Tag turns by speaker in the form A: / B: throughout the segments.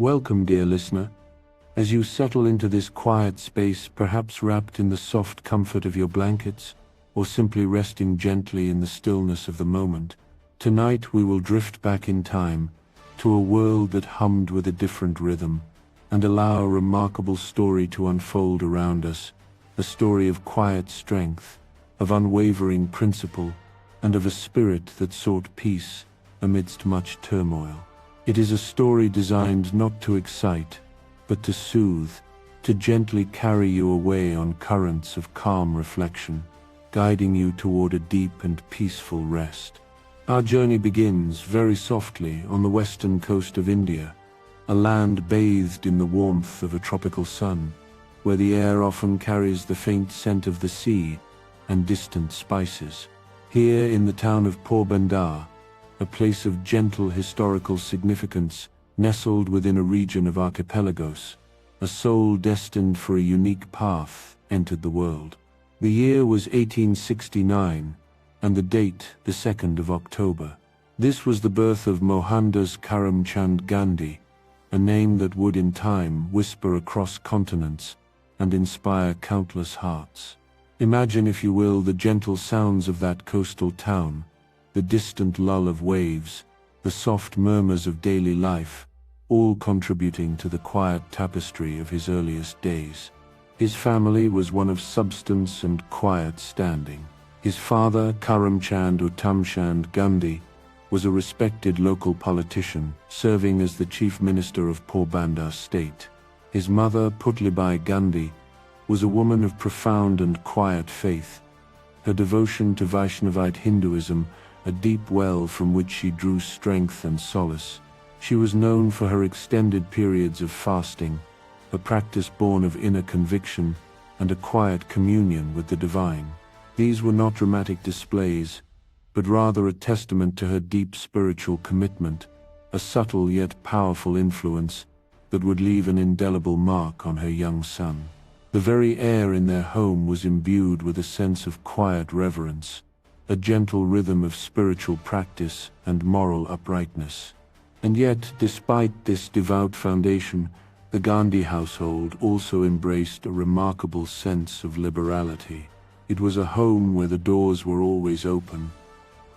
A: Welcome, dear listener. As you settle into this quiet space, perhaps wrapped in the soft comfort of your blankets, or simply resting gently in the stillness of the moment, tonight we will drift back in time to a world that hummed with a different rhythm, and allow a remarkable story to unfold around us, a story of quiet strength, of unwavering principle, and of a spirit that sought peace amidst much turmoil. It is a story designed not to excite, but to soothe, to gently carry you away on currents of calm reflection, guiding you toward a deep and peaceful rest. Our journey begins very softly on the western coast of India, a land bathed in the warmth of a tropical sun, where the air often carries the faint scent of the sea and distant spices. Here in the town of Porbandar, a place of gentle historical significance, nestled within a region of archipelagos, a soul destined for a unique path entered the world. The year was 1869, and the date the 2nd of October. This was the birth of Mohandas Karamchand Gandhi, a name that would in time whisper across continents and inspire countless hearts. Imagine, if you will, the gentle sounds of that coastal town, the distant lull of waves, the soft murmurs of daily life, all contributing to the quiet tapestry of his earliest days. His family was one of substance and quiet standing. His father, Karamchand Gandhi, was a respected local politician, serving as the chief minister of Porbandar state. His mother, Mohandas Gandhi, was a woman of profound and quiet faith, her devotion to Vaishnavite Hinduism a deep well from which she drew strength and solace. She was known for her extended periods of fasting, a practice born of inner conviction and a quiet communion with the divine. These were not dramatic displays, but rather a testament to her deep spiritual commitment, a subtle yet powerful influence that would leave an indelible mark on her young son. The very air in their home was imbued with a sense of quiet reverence, a gentle rhythm of spiritual practice and moral uprightness. And yet, despite this devout foundation, the Gandhi household also embraced a remarkable sense of liberality. It was a home where the doors were always open,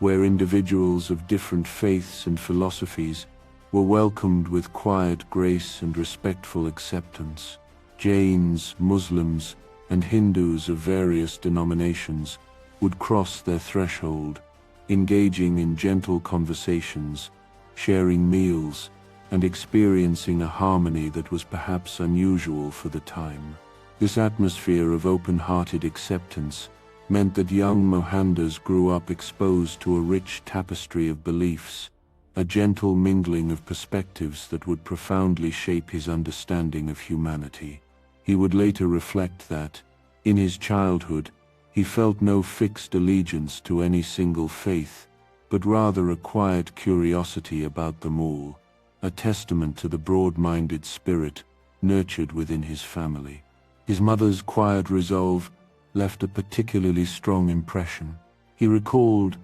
A: where individuals of different faiths and philosophies were welcomed with quiet grace and respectful acceptance. Jains, Muslims, and Hindus of various denominations would cross their threshold, engaging in gentle conversations, sharing meals, and experiencing a harmony that was perhaps unusual for the time. This atmosphere of open-hearted acceptance meant that young Mohandas grew up exposed to a rich tapestry of beliefs, a gentle mingling of perspectives that would profoundly shape his understanding of humanity. He would later reflect that, in his childhood, he felt no fixed allegiance to any single faith, but rather a quiet curiosity about them all, a testament to the broad-minded spirit nurtured within his family. His mother's quiet resolve left a particularly strong impression. He recalled,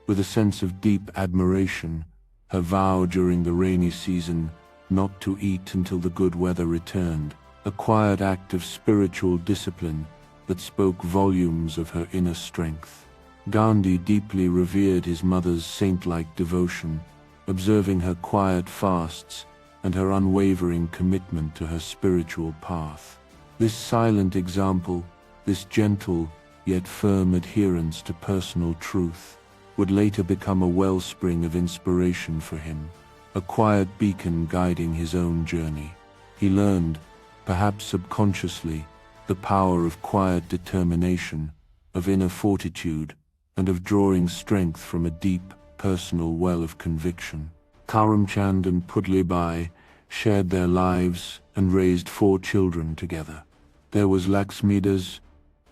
A: with a sense of deep admiration, her vow during the rainy season not to eat until the good weather returned, a quiet act of spiritual discipline that spoke volumes of her inner strength. Gandhi deeply revered his mother's saint-like devotion, observing her quiet fasts and her unwavering commitment to her spiritual path. This silent example, this gentle yet firm adherence to personal truth, would later become a wellspring of inspiration for him, a quiet beacon guiding his own journey. He learned, perhaps subconsciously, the power of quiet determination, of inner fortitude, and of drawing strength from a deep, personal well of conviction. Karamchand and Pudlibai shared their lives and raised 4 children together. There was Laxmidas,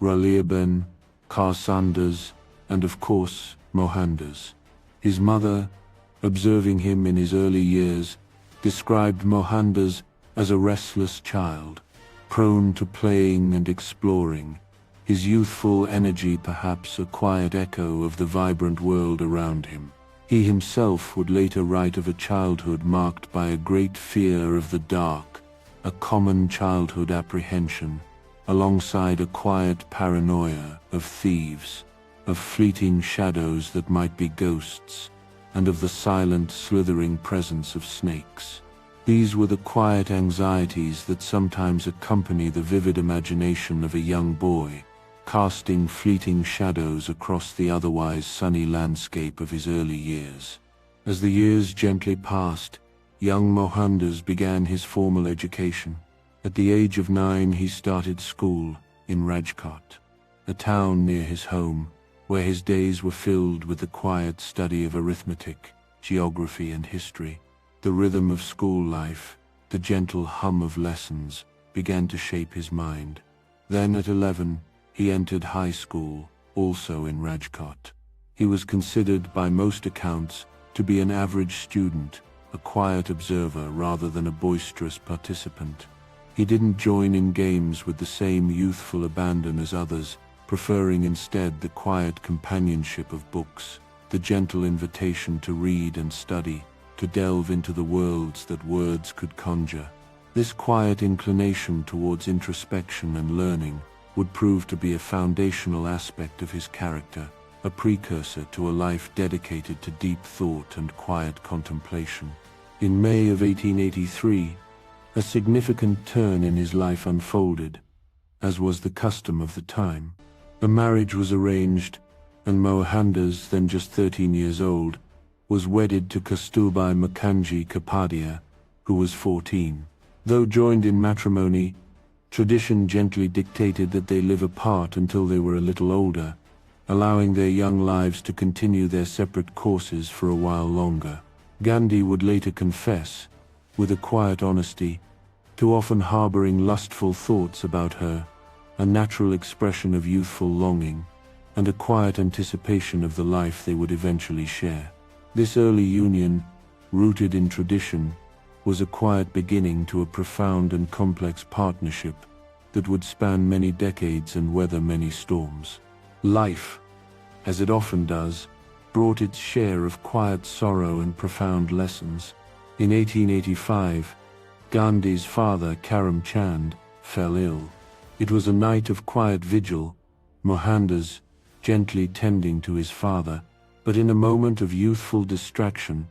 A: Raliaben, Karsandas, and of course, Mohandas. His mother, observing him in his early years, described Mohandas as a restless child, prone to playing and exploring, his youthful energy perhaps a quiet echo of the vibrant world around him. He himself would later write of a childhood marked by a great fear of the dark, a common childhood apprehension, alongside a quiet paranoia of thieves, of fleeting shadows that might be ghosts, and of the silent, slithering presence of snakes. These were the quiet anxieties that sometimes accompany the vivid imagination of a young boy, casting fleeting shadows across the otherwise sunny landscape of his early years. As the years gently passed, young Mohandas began his formal education. At the age of 9 he started school in Rajkot, a town near his home, where his days were filled with the quiet study of arithmetic, geography and history. The rhythm of school life, the gentle hum of lessons, began to shape his mind. Then at 11, he entered high school, also in Rajkot. He was considered by most accounts to be an average student, a quiet observer rather than a boisterous participant. He didn't join in games with the same youthful abandon as others, preferring instead the quiet companionship of books, the gentle invitation to read and study, to delve into the worlds that words could conjure. This quiet inclination towards introspection and learning would prove to be a foundational aspect of his character, a precursor to a life dedicated to deep thought and quiet contemplation. In May of 1883, a significant turn in his life unfolded, as was the custom of the time. A marriage was arranged, and Mohandas, then just 13 years old, was wedded to Kasturbai Mukherjee Kapadia, who was 14. Though joined in matrimony, tradition gently dictated that they live apart until they were a little older, allowing their young lives to continue their separate courses for a while longer. Gandhi would later confess, with a quiet honesty, to often harboring lustful thoughts about her, a natural expression of youthful longing, and a quiet anticipation of the life they would eventually share. This early union, rooted in tradition, was a quiet beginning to a profound and complex partnership that would span many decades and weather many storms. Life, as it often does, brought its share of quiet sorrow and profound lessons. In 1885, Gandhi's father, Karamchand, fell ill. It was a night of quiet vigil, Mohandas gently tending to his father, but in a moment of youthful distraction,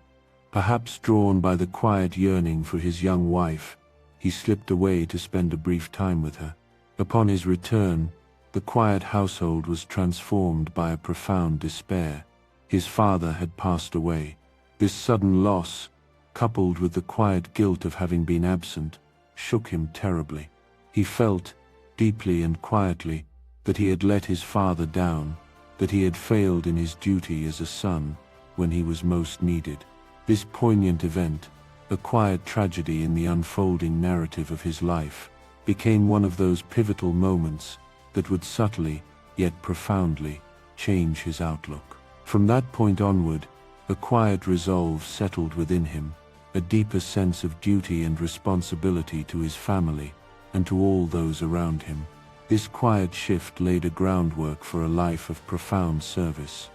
A: perhaps drawn by the quiet yearning for his young wife, he slipped away to spend a brief time with her. Upon his return, the quiet household was transformed by a profound despair. His father had passed away. This sudden loss, coupled with the quiet guilt of having been absent, shook him terribly. He felt, deeply and quietly, that he had let his father down, that he had failed in his duty as a son when he was most needed. This poignant event, a quiet tragedy in the unfolding narrative of his life, became one of those pivotal moments that would subtly, yet profoundly, change his outlook. From that point onward, a quiet resolve settled within him, a deeper sense of duty and responsibility to his family and to all those around him. This quiet shift laid a groundwork for a life of profound service.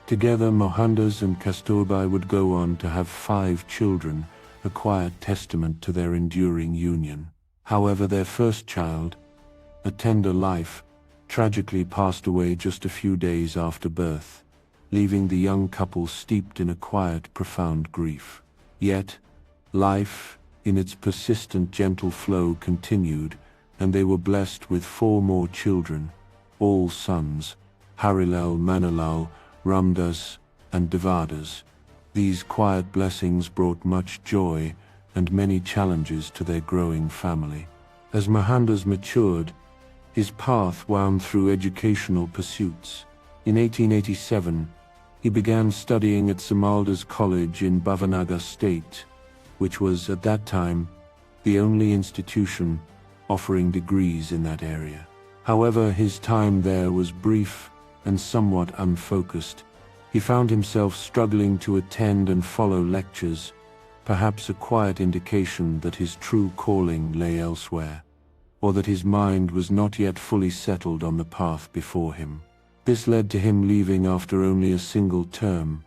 A: Together, Mohandas and Kasturbai would go on to have 5 children, a quiet testament to their enduring union. However, their first child, a tender life, tragically passed away just a few days after birth, leaving the young couple steeped in a quiet, profound grief. Yet, life, in its persistent, gentle flow, continued, and they were blessed with 4 more children, all sons, Harilal, Manalal, Ramdas, and Devadas. These quiet blessings brought much joy and many challenges to their growing family. As Mohandas matured, his path wound through educational pursuits. In 1887, he began studying at Samaldas College in Bhavanagar State, which was, at that time, the only institution offering degrees in that area. However, his time there was brief and somewhat unfocused. He found himself struggling to attend and follow lectures, perhaps a quiet indication that his true calling lay elsewhere, or that his mind was not yet fully settled on the path before him. This led to him leaving after only a single term,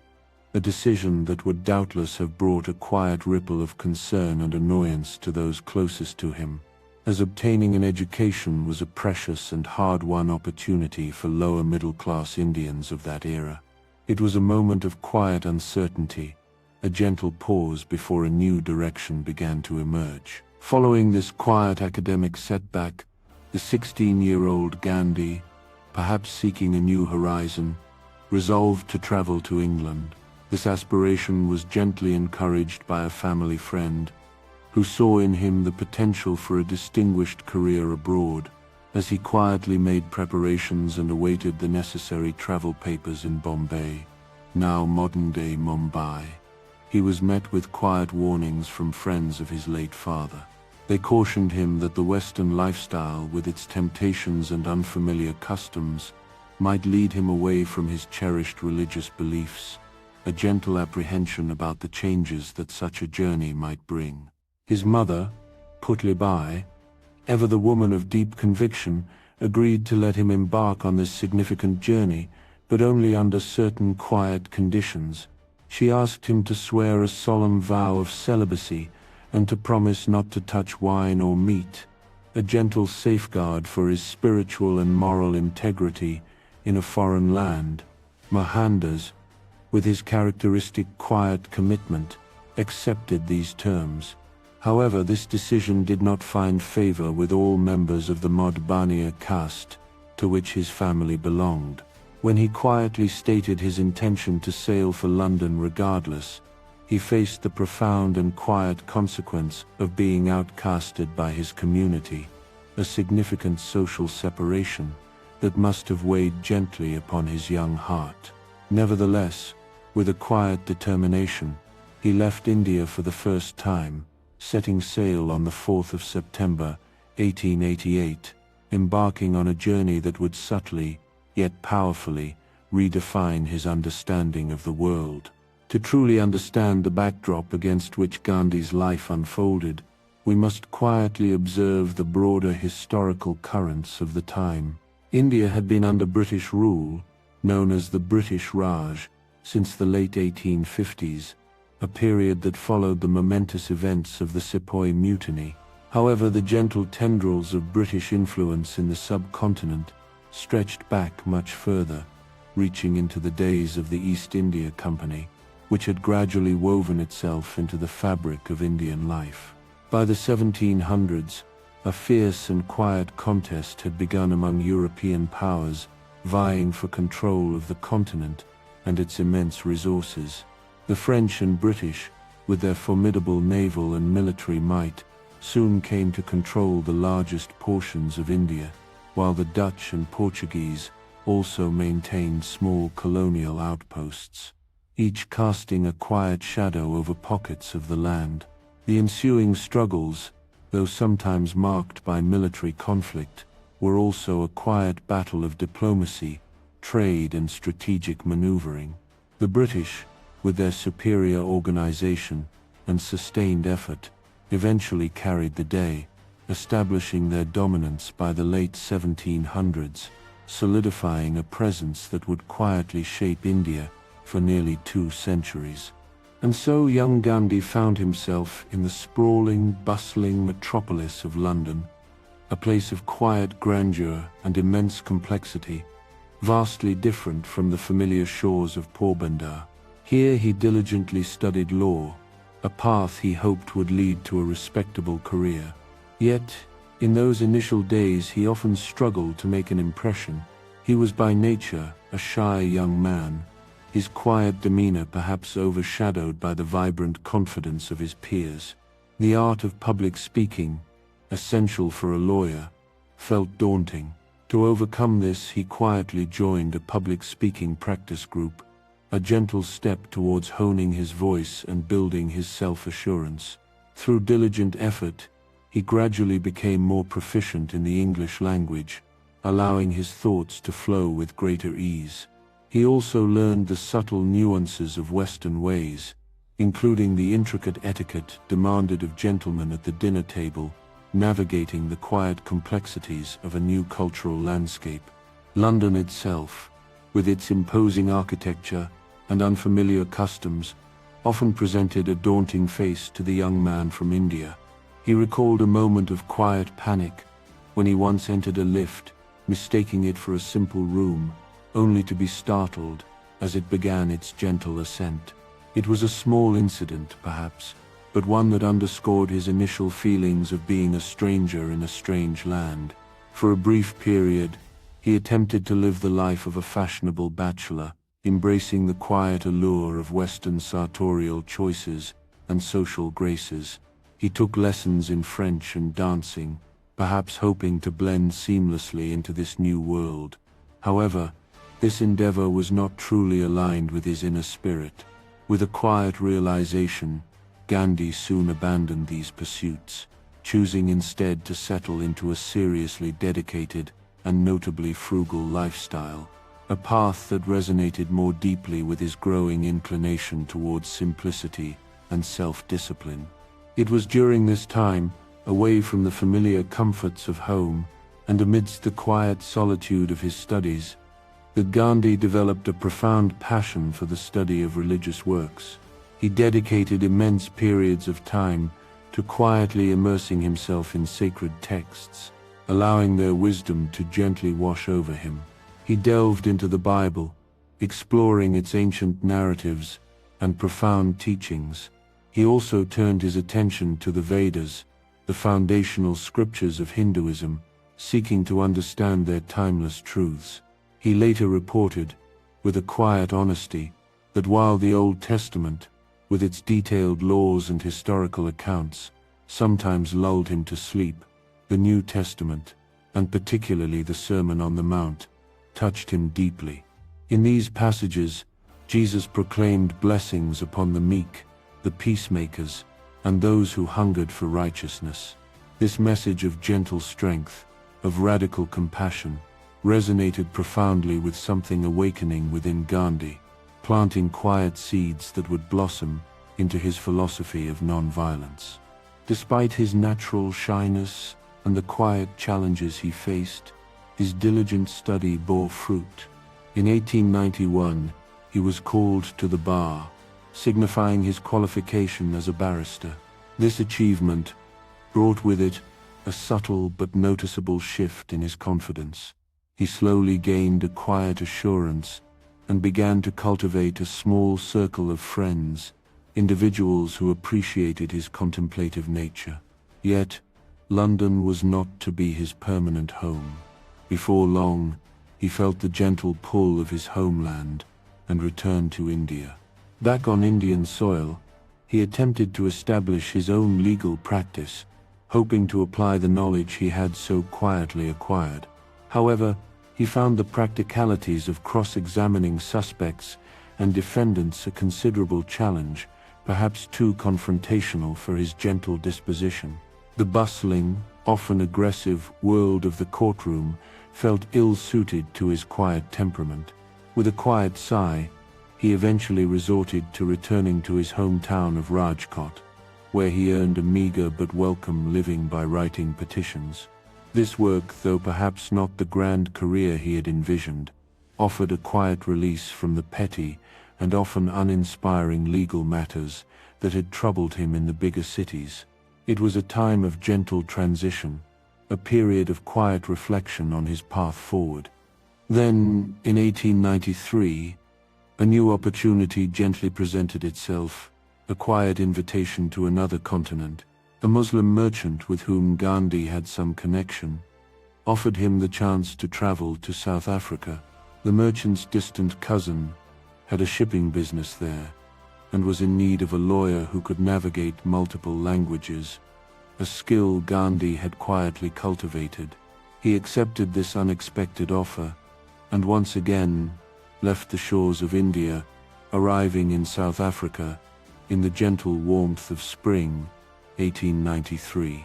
A: a decision that would doubtless have brought a quiet ripple of concern and annoyance to those closest to him, as obtaining an education was a precious and hard-won opportunity for lower middle-class Indians of that era. It was a moment of quiet uncertainty, a gentle pause before a new direction began to emerge. Following this quiet academic setback, the 16-year-old Gandhi, perhaps seeking a new horizon, resolved to travel to England. This aspiration was gently encouraged by a family friend, who saw in him the potential for a distinguished career abroad. As he quietly made preparations and awaited the necessary travel papers in Bombay, now modern-day Mumbai, he was met with quiet warnings from friends of his late father. They cautioned him that the Western lifestyle, with its temptations and unfamiliar customs, might lead him away from his cherished religious beliefs, a gentle apprehension about the changes that such a journey might bring. His mother, Putlibai, ever the woman of deep conviction, agreed to let him embark on this significant journey, but only under certain quiet conditions. She asked him to swear a solemn vow of celibacy and to promise not to touch wine or meat, a gentle safeguard for his spiritual and moral integrity in a foreign land. Mohandas, with his characteristic quiet commitment, accepted these terms. However, this decision did not find favor with all members of the Madhbaniya caste, to which his family belonged. When he quietly stated his intention to sail for London regardless, he faced the profound and quiet consequence of being outcasted by his community, a significant social separation that must have weighed gently upon his young heart. Nevertheless, with a quiet determination, he left India for the first time, setting sail on the 4th of September, 1888, embarking on a journey that would subtly, yet powerfully, redefine his understanding of the world. To truly understand the backdrop against which Gandhi's life unfolded, we must quietly observe the broader historical currents of the time. India had been under British rule, known as the British Raj, since the late 1850s, a period that followed the momentous events of the Sepoy Mutiny. However, the gentle tendrils of British influence in the subcontinent stretched back much further, reaching into the days of the East India Company, which had gradually woven itself into the fabric of Indian life. By the 1700s, a fierce and quiet contest had begun among European powers, vying for control of the continent and its immense resources. The French and British, with their formidable naval and military might, soon came to control the largest portions of India, while the Dutch and Portuguese also maintained small colonial outposts, each casting a quiet shadow over pockets of the land. The ensuing struggles, though sometimes marked by military conflict, were also a quiet battle of diplomacy, trade and strategic maneuvering. The British, with their superior organization and sustained effort, eventually carried the day, establishing their dominance by the late 1700s, solidifying a presence that would quietly shape India for nearly 2 centuries. And so young Gandhi found himself in the sprawling, bustling metropolis of London, a place of quiet grandeur and immense complexity, vastly different from the familiar shores of Porbandar. Here he diligently studied law, a path he hoped would lead to a respectable career. Yet, in those initial days he often struggled to make an impression. He was by nature a shy young man, his quiet demeanor perhaps overshadowed by the vibrant confidence of his peers. The art of public speaking, essential for a lawyer, felt daunting. To overcome this, he quietly joined a public speaking practice group, a gentle step towards honing his voice and building his self-assurance. Through diligent effort, he gradually became more proficient in the English language, allowing his thoughts to flow with greater ease. He also learned the subtle nuances of Western ways, including the intricate etiquette demanded of gentlemen at the dinner table, navigating the quiet complexities of a new cultural landscape. London itself, with its imposing architecture and unfamiliar customs often presented a daunting face to the young man from India. He recalled a moment of quiet panic when he once entered a lift, mistaking it for a simple room, only to be startled as it began its gentle ascent. It was a small incident, perhaps, but one that underscored his initial feelings of being a stranger in a strange land. For a brief period, he attempted to live the life of a fashionable bachelor, embracing the quiet allure of Western sartorial choices and social graces. He took lessons in French and dancing, perhaps hoping to blend seamlessly into this new world. However, this endeavor was not truly aligned with his inner spirit. With a quiet realization, Gandhi soon abandoned these pursuits, choosing instead to settle into a seriously dedicated and notably frugal lifestyle, a path that resonated more deeply with his growing inclination towards simplicity and self-discipline. It was during this time, away from the familiar comforts of home and amidst the quiet solitude of his studies, that Gandhi developed a profound passion for the study of religious works. He dedicated immense periods of time to quietly immersing himself in sacred texts, allowing their wisdom to gently wash over him. He delved into the Bible, exploring its ancient narratives and profound teachings. He also turned his attention to the Vedas, the foundational scriptures of Hinduism, seeking to understand their timeless truths. He later reported, with a quiet honesty, that while the Old Testament, with its detailed laws and historical accounts, sometimes lulled him to sleep, the New Testament, and particularly the Sermon on the Mount, touched him deeply. In these passages, Jesus proclaimed blessings upon the meek, the peacemakers, and those who hungered for righteousness. This message of gentle strength, of radical compassion, resonated profoundly with something awakening within Gandhi, planting quiet seeds that would blossom into his philosophy of non-violence. Despite his natural shyness and the quiet challenges he faced, his diligent study bore fruit. In 1891, he was called to the bar, signifying his qualification as a barrister. This achievement brought with it a subtle but noticeable shift in his confidence. He slowly gained a quiet assurance and began to cultivate a small circle of friends, individuals who appreciated his contemplative nature. Yet, London was not to be his permanent home. Before long, he felt the gentle pull of his homeland and returned to India. Back on Indian soil, he attempted to establish his own legal practice, hoping to apply the knowledge he had so quietly acquired. However, he found the practicalities of cross-examining suspects and defendants a considerable challenge, perhaps too confrontational for his gentle disposition. The bustling, often aggressive world of the courtroom felt ill-suited to his quiet temperament. With a quiet sigh, he eventually resorted to returning to his hometown of Rajkot, where he earned a meager but welcome living by writing petitions. This work, though perhaps not the grand career he had envisioned, offered a quiet release from the petty and often uninspiring legal matters that had troubled him in the bigger cities. It was a time of gentle transition, a period of quiet reflection on his path forward. Then, in 1893, a new opportunity gently presented itself, a quiet invitation to another continent. A Muslim merchant with whom Gandhi had some connection offered him the chance to travel to South Africa. The merchant's distant cousin had a shipping business there and was in need of a lawyer who could navigate multiple languages, a skill Gandhi had quietly cultivated. He accepted this unexpected offer and once again left the shores of India, arriving in South Africa in the gentle warmth of spring, 1893.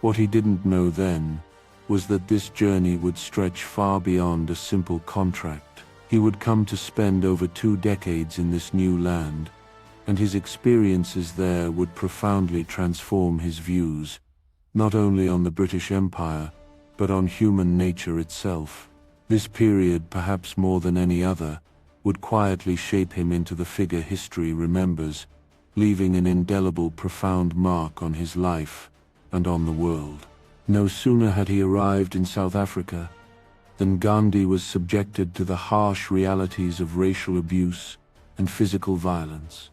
A: What he didn't know then was that this journey would stretch far beyond a simple contract. He would come to spend over 2 decades in this new land, and his experiences there would profoundly transform his views, not only on the British Empire, but on human nature itself. This period, perhaps more than any other, would quietly shape him into the figure history remembers, leaving an indelible, profound mark on his life and on the world. No sooner had he arrived in South Africa than Gandhi was subjected to the harsh realities of racial abuse and physical violence,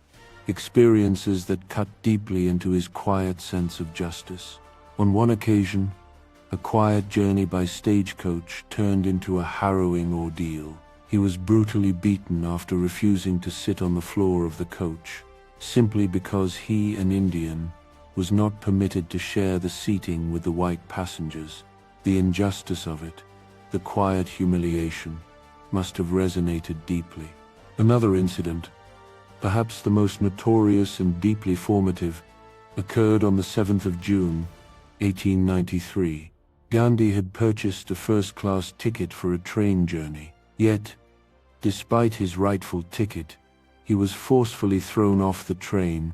A: experiences that cut deeply into his quiet sense of justice. On one occasion, a quiet journey by stagecoach turned into a harrowing ordeal. He was brutally beaten after refusing to sit on the floor of the coach, simply because he, an Indian, was not permitted to share the seating with the white passengers. The injustice of it, the quiet humiliation, must have resonated deeply. Another incident, perhaps the most notorious and deeply formative, occurred on the 7th of June, 1893. Gandhi had purchased a first-class ticket for a train journey. Yet, despite his rightful ticket, he was forcefully thrown off the train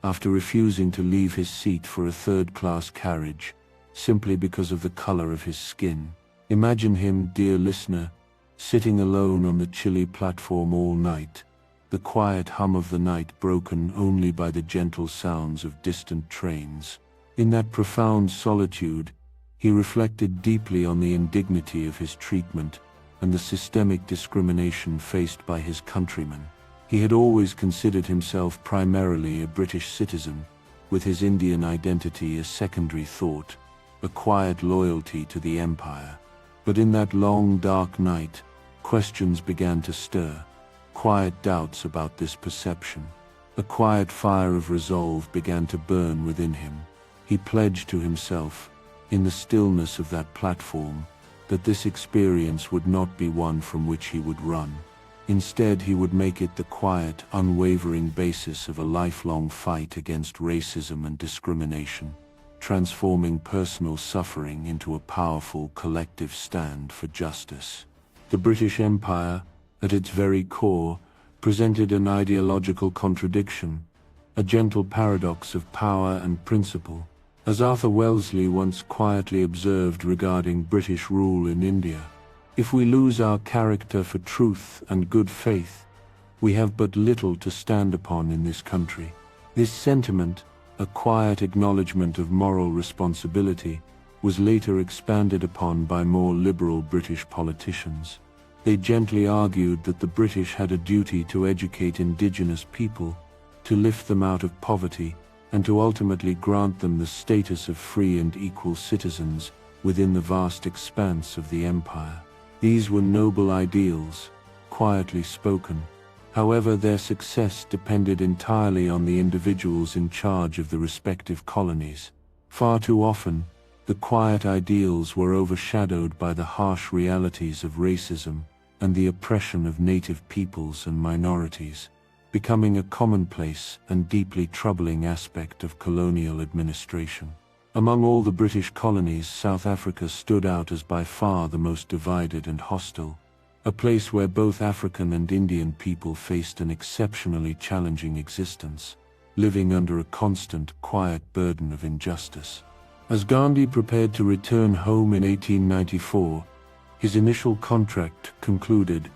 A: after refusing to leave his seat for a third-class carriage, simply because of the color of his skin. Imagine him, dear listener, sitting alone on the chilly platform all night, the quiet hum of the night broken only by the gentle sounds of distant trains. In that profound solitude, he reflected deeply on the indignity of his treatment and the systemic discrimination faced by his countrymen. He had always considered himself primarily a British citizen, with his Indian identity a secondary thought, a quiet loyalty to the empire. But in that long, dark night, questions began to stir, quiet doubts about this perception. A quiet fire of resolve began to burn within him. He pledged to himself, in the stillness of that platform, that this experience would not be one from which he would run. Instead, he would make it the quiet, unwavering basis of a lifelong fight against racism and discrimination, transforming personal suffering into a powerful collective stand for justice. The British Empire, at its very core, presented an ideological contradiction, a gentle paradox of power and principle. As Arthur Wellesley once quietly observed regarding British rule in India, "If we lose our character for truth and good faith, we have but little to stand upon in this country." This sentiment, a quiet acknowledgement of moral responsibility, was later expanded upon by more liberal British politicians. They gently argued that the British had a duty to educate indigenous people, to lift them out of poverty, and to ultimately grant them the status of free and equal citizens within the vast expanse of the empire. These were noble ideals, quietly spoken. However, their success depended entirely on the individuals in charge of the respective colonies. Far too often, the quiet ideals were overshadowed by the harsh realities of racism and the oppression of native peoples and minorities, becoming a commonplace and deeply troubling aspect of colonial administration. Among all the British colonies, South Africa stood out as by far the most divided and hostile, a place where both African and Indian people faced an exceptionally challenging existence, living under a constant, quiet burden of injustice. As Gandhi prepared to return home in 1894, his initial contract concluded,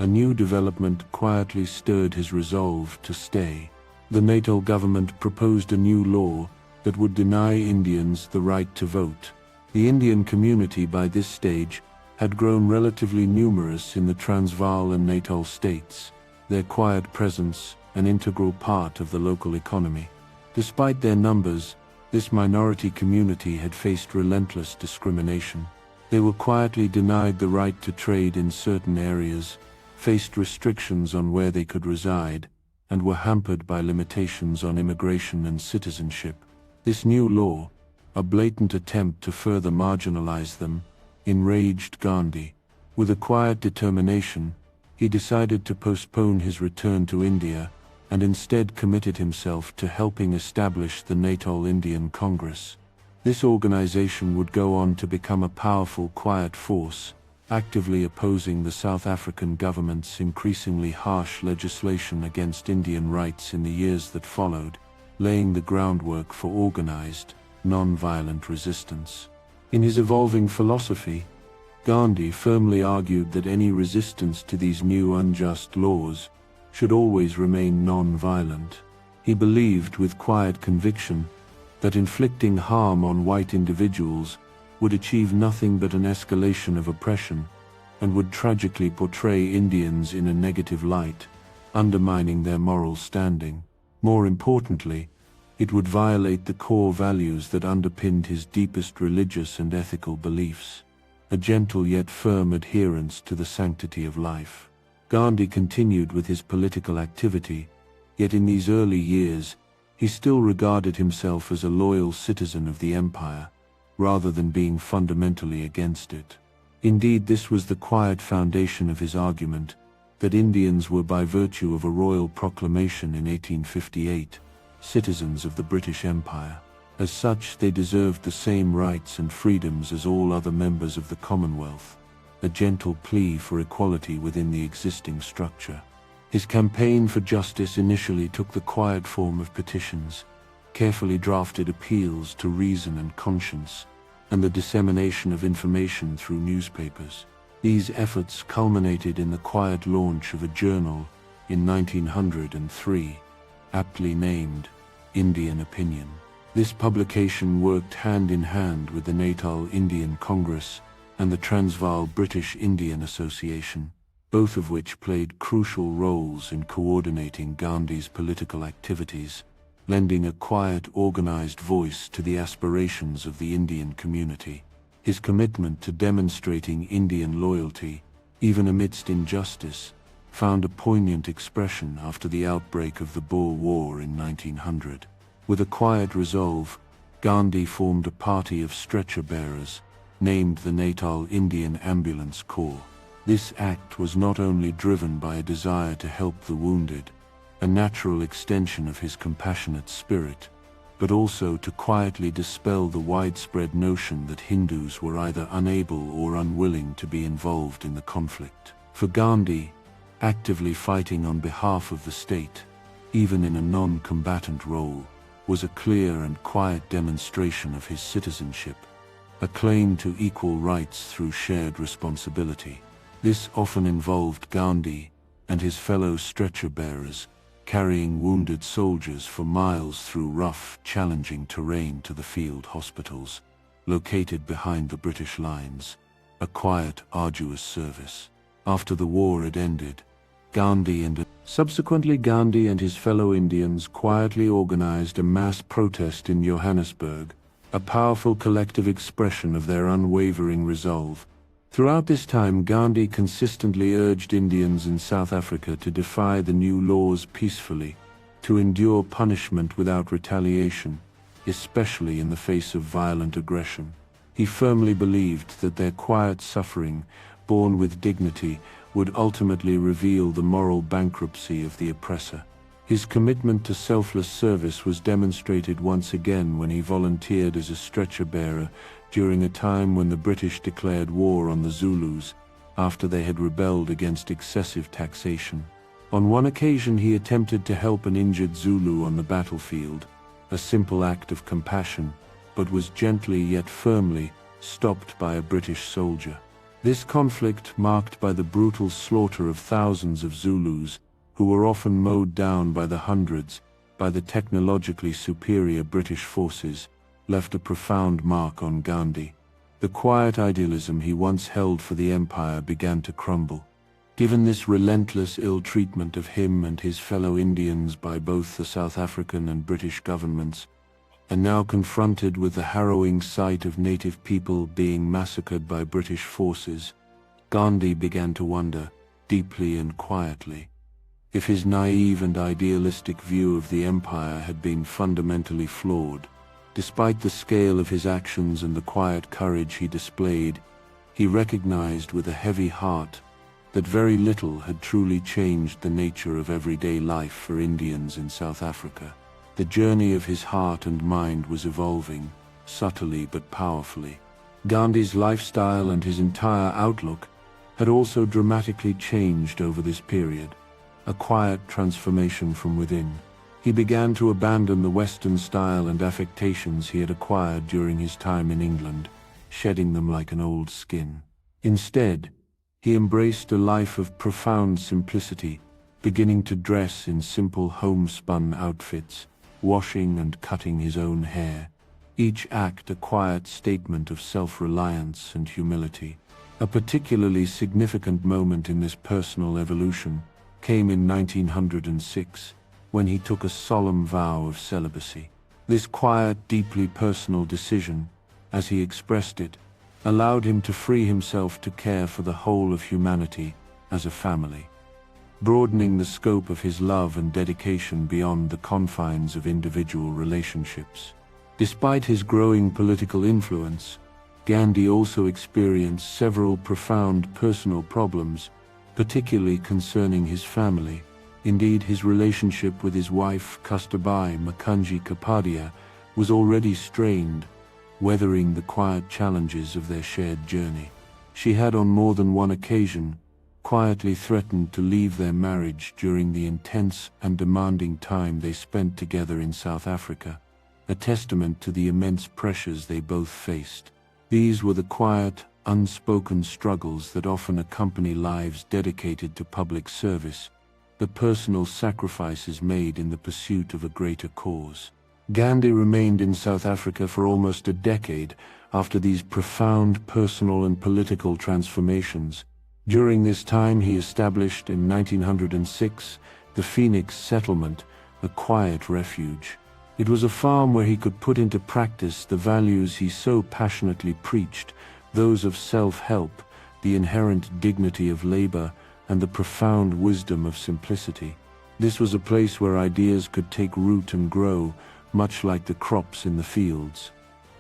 A: a new development quietly stirred his resolve to stay. The Natal government proposed a new law that would deny Indians the right to vote. The Indian community by this stage had grown relatively numerous in the Transvaal and Natal states, their quiet presence an integral part of the local economy. Despite their numbers, this minority community had faced relentless discrimination. They were quietly denied the right to trade in certain areas, faced restrictions on where they could reside, and were hampered by limitations on immigration and citizenship. This new law, a blatant attempt to further marginalize them, enraged Gandhi. With a quiet determination, he decided to postpone his return to India and instead committed himself to helping establish the Natal Indian Congress. This organization would go on to become a powerful, quiet force, actively opposing the South African government's increasingly harsh legislation against Indian rights in the years that followed, laying the groundwork for organized, non-violent resistance. In his evolving philosophy, Gandhi firmly argued that any resistance to these new unjust laws should always remain non-violent. He believed with quiet conviction that inflicting harm on white individuals would achieve nothing but an escalation of oppression and would tragically portray Indians in a negative light, undermining their moral standing. More importantly, it would violate the core values that underpinned his deepest religious and ethical beliefs, a gentle yet firm adherence to the sanctity of life. Gandhi continued with his political activity, yet in these early years, he still regarded himself as a loyal citizen of the empire, rather than being fundamentally against it. Indeed, this was the quiet foundation of his argument, that Indians were, by virtue of a royal proclamation in 1858, citizens of the British Empire. As such, they deserved the same rights and freedoms as all other members of the Commonwealth, a gentle plea for equality within the existing structure. His campaign for justice initially took the quiet form of petitions, carefully drafted appeals to reason and conscience, and the dissemination of information through newspapers. These efforts culminated in the quiet launch of a journal in 1903, aptly named Indian Opinion. This publication worked hand in hand with the Natal Indian Congress and the Transvaal British Indian Association, both of which played crucial roles in coordinating Gandhi's political activities, lending a quiet, organized voice to the aspirations of the Indian community. His commitment to demonstrating Indian loyalty, even amidst injustice, found a poignant expression after the outbreak of the Boer War in 1900. With a quiet resolve, Gandhi formed a party of stretcher-bearers, named the Natal Indian Ambulance Corps. This act was not only driven by a desire to help the wounded, a natural extension of his compassionate spirit, but also to quietly dispel the widespread notion that Hindus were either unable or unwilling to be involved in the conflict. For Gandhi, actively fighting on behalf of the state, even in a non-combatant role, was a clear and quiet demonstration of his citizenship, a claim to equal rights through shared responsibility. This often involved Gandhi and his fellow stretcher-bearers carrying wounded soldiers for miles through rough, challenging terrain to the field hospitals, located behind the British lines, a quiet, arduous service. After the war had ended, Gandhi and his fellow Indians quietly organized a mass protest in Johannesburg, a powerful collective expression of their unwavering resolve. Throughout this time, Gandhi consistently urged Indians in South Africa to defy the new laws peacefully, to endure punishment without retaliation, especially in the face of violent aggression. He firmly believed that their quiet suffering, borne with dignity, would ultimately reveal the moral bankruptcy of the oppressor. His commitment to selfless service was demonstrated once again when he volunteered as a stretcher-bearer during a time when the British declared war on the Zulus after they had rebelled against excessive taxation. On one occasion, he attempted to help an injured Zulu on the battlefield, a simple act of compassion, but was gently yet firmly stopped by a British soldier. This conflict, marked by the brutal slaughter of thousands of Zulus, who were often mowed down by the hundreds by the technologically superior British forces, left a profound mark on Gandhi. The quiet idealism he once held for the empire began to crumble. Given this relentless ill-treatment of him and his fellow Indians by both the South African and British governments, and now confronted with the harrowing sight of native people being massacred by British forces, Gandhi began to wonder, deeply and quietly, if his naive and idealistic view of the empire had been fundamentally flawed. Despite the scale of his actions and the quiet courage he displayed, he recognized with a heavy heart that very little had truly changed the nature of everyday life for Indians in South Africa. The journey of his heart and mind was evolving, subtly but powerfully. Gandhi's lifestyle and his entire outlook had also dramatically changed over this period, a quiet transformation from within. He began to abandon the Western style and affectations he had acquired during his time in England, shedding them like an old skin. Instead, he embraced a life of profound simplicity, beginning to dress in simple homespun outfits, washing and cutting his own hair, each act a quiet statement of self-reliance and humility. A particularly significant moment in this personal evolution came in 1906, when he took a solemn vow of celibacy. This quiet, deeply personal decision, as he expressed it, allowed him to free himself to care for the whole of humanity as a family, broadening the scope of his love and dedication beyond the confines of individual relationships. Despite his growing political influence, Gandhi also experienced several profound personal problems, particularly concerning his family. Indeed, his relationship with his wife, Kastabai Mukherjee Kapadia, was already strained, weathering the quiet challenges of their shared journey. She had on more than one occasion quietly threatened to leave their marriage during the intense and demanding time they spent together in South Africa, a testament to the immense pressures they both faced. These were the quiet, unspoken struggles that often accompany lives dedicated to public service, the personal sacrifices made in the pursuit of a greater cause. Gandhi remained in South Africa for almost a decade after these profound personal and political transformations. During this time he established in 1906 the Phoenix Settlement, a quiet refuge. It was a farm where he could put into practice the values he so passionately preached, those of self-help, the inherent dignity of labor, and the profound wisdom of simplicity. This was a place where ideas could take root and grow, much like the crops in the fields.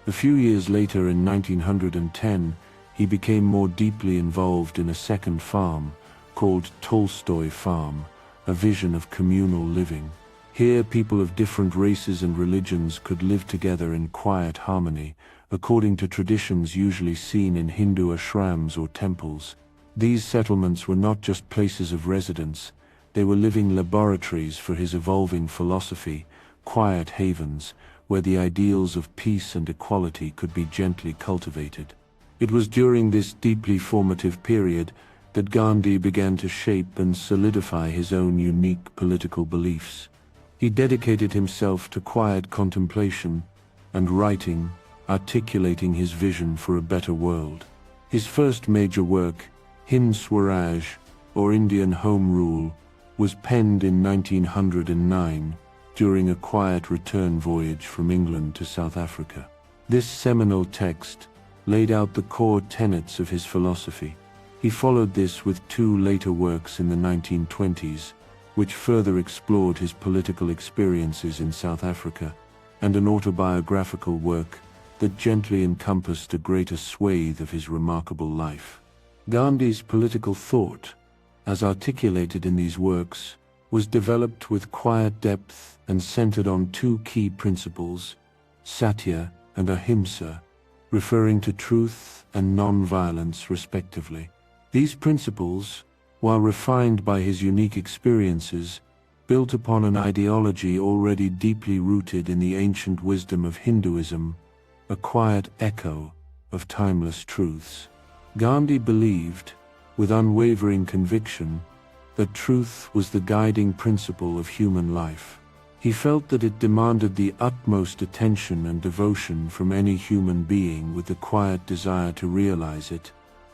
A: A few years later, in 1910, he became more deeply involved in a second farm, called Tolstoy Farm, a vision of communal living. Here, people of different races and religions could live together in quiet harmony, according to traditions usually seen in Hindu ashrams or temples. These settlements were not just places of residence, they were living laboratories for his evolving philosophy, quiet havens, where the ideals of peace and equality could be gently cultivated. It was during this deeply formative period that Gandhi began to shape and solidify his own unique political beliefs. He dedicated himself to quiet contemplation and writing, articulating his vision for a better world. His first major work, Hind Swaraj, or Indian Home Rule, was penned in 1909 during a quiet return voyage from England to South Africa. This seminal text laid out the core tenets of his philosophy. He followed this with two later works in the 1920s, which further explored his political experiences in South Africa, and an autobiographical work that gently encompassed a greater swathe of his remarkable life. Gandhi's political thought, as articulated in these works, was developed with quiet depth and centered on two key principles, satya and ahimsa, referring to truth and non-violence respectively. These principles, while refined by his unique experiences, built upon an ideology already deeply rooted in the ancient wisdom of Hinduism, a quiet echo of timeless truths. Gandhi believed, with unwavering conviction, that truth was the guiding principle of human life. He felt that it demanded the utmost attention and devotion from any human being with the quiet desire to realize it,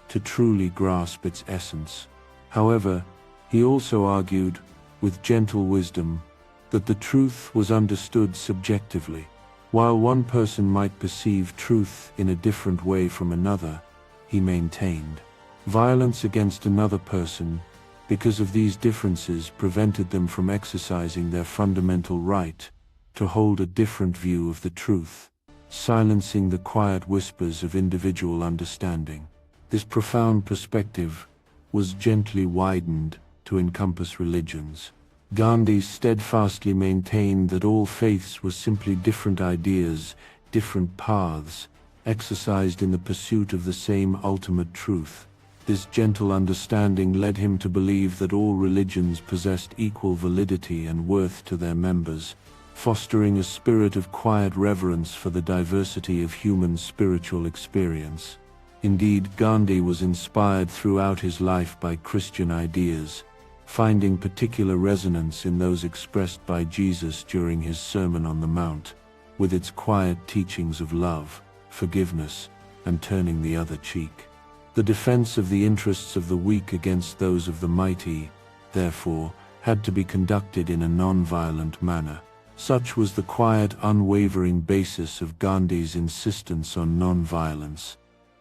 A: to truly grasp its essence. However, he also argued, with gentle wisdom, that the truth was understood subjectively. While one person might perceive truth in a different way from another, he maintained, violence against another person, because of these differences, prevented them from exercising their fundamental right to hold a different view of the truth, silencing the quiet whispers of individual understanding. This profound perspective was gently widened to encompass religions. Gandhi steadfastly maintained that all faiths were simply different ideas, different paths, exercised in the pursuit of the same ultimate truth. This gentle understanding led him to believe that all religions possessed equal validity and worth to their members, fostering a spirit of quiet reverence for the diversity of human spiritual experience. Indeed, Gandhi was inspired throughout his life by Christian ideas, finding particular resonance in those expressed by Jesus during his Sermon on the Mount, with its quiet teachings of love, forgiveness, and turning the other cheek. The defense of the interests of the weak against those of the mighty, therefore, had to be conducted in a non-violent manner. Such was the quiet, unwavering basis of Gandhi's insistence on non-violence,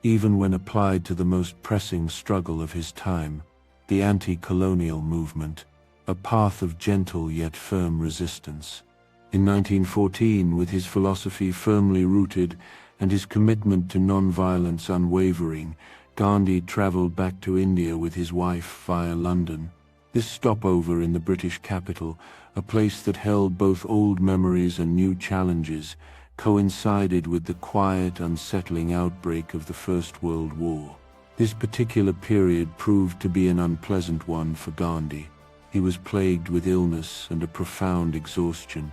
A: even when applied to the most pressing struggle of his time, the anti-colonial movement, a path of gentle yet firm resistance. In 1914, with his philosophy firmly rooted and his commitment to non-violence unwavering, Gandhi traveled back to India with his wife via London. This stopover in the British capital, a place that held both old memories and new challenges, coincided with the quiet, unsettling outbreak of the First World War. This particular period proved to be an unpleasant one for Gandhi. He was plagued with illness and a profound exhaustion,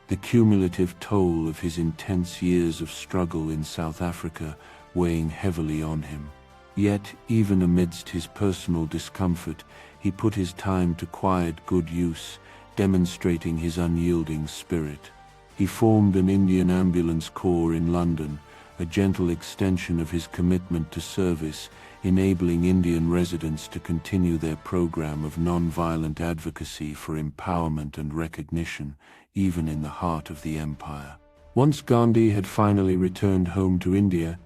A: the cumulative toll of his intense years of struggle in South Africa weighing heavily on him. Yet, even amidst his personal discomfort, he put his time to quiet good use, demonstrating his unyielding spirit. He formed an Indian Ambulance Corps in London, a gentle extension of his commitment to service, enabling Indian residents to continue their program of non-violent advocacy for empowerment and recognition, even in the heart of the empire. Once Gandhi had finally returned home to India,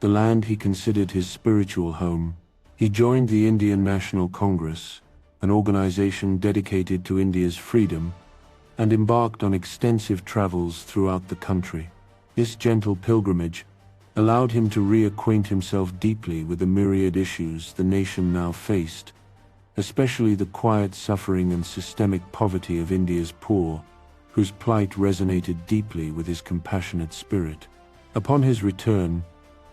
A: the land he considered his spiritual home, he joined the Indian National Congress, an organization dedicated to India's freedom, and embarked on extensive travels throughout the country. This gentle pilgrimage allowed him to reacquaint himself deeply with the myriad issues the nation now faced, especially the quiet suffering and systemic poverty of India's poor, whose plight resonated deeply with his compassionate spirit. Upon his return,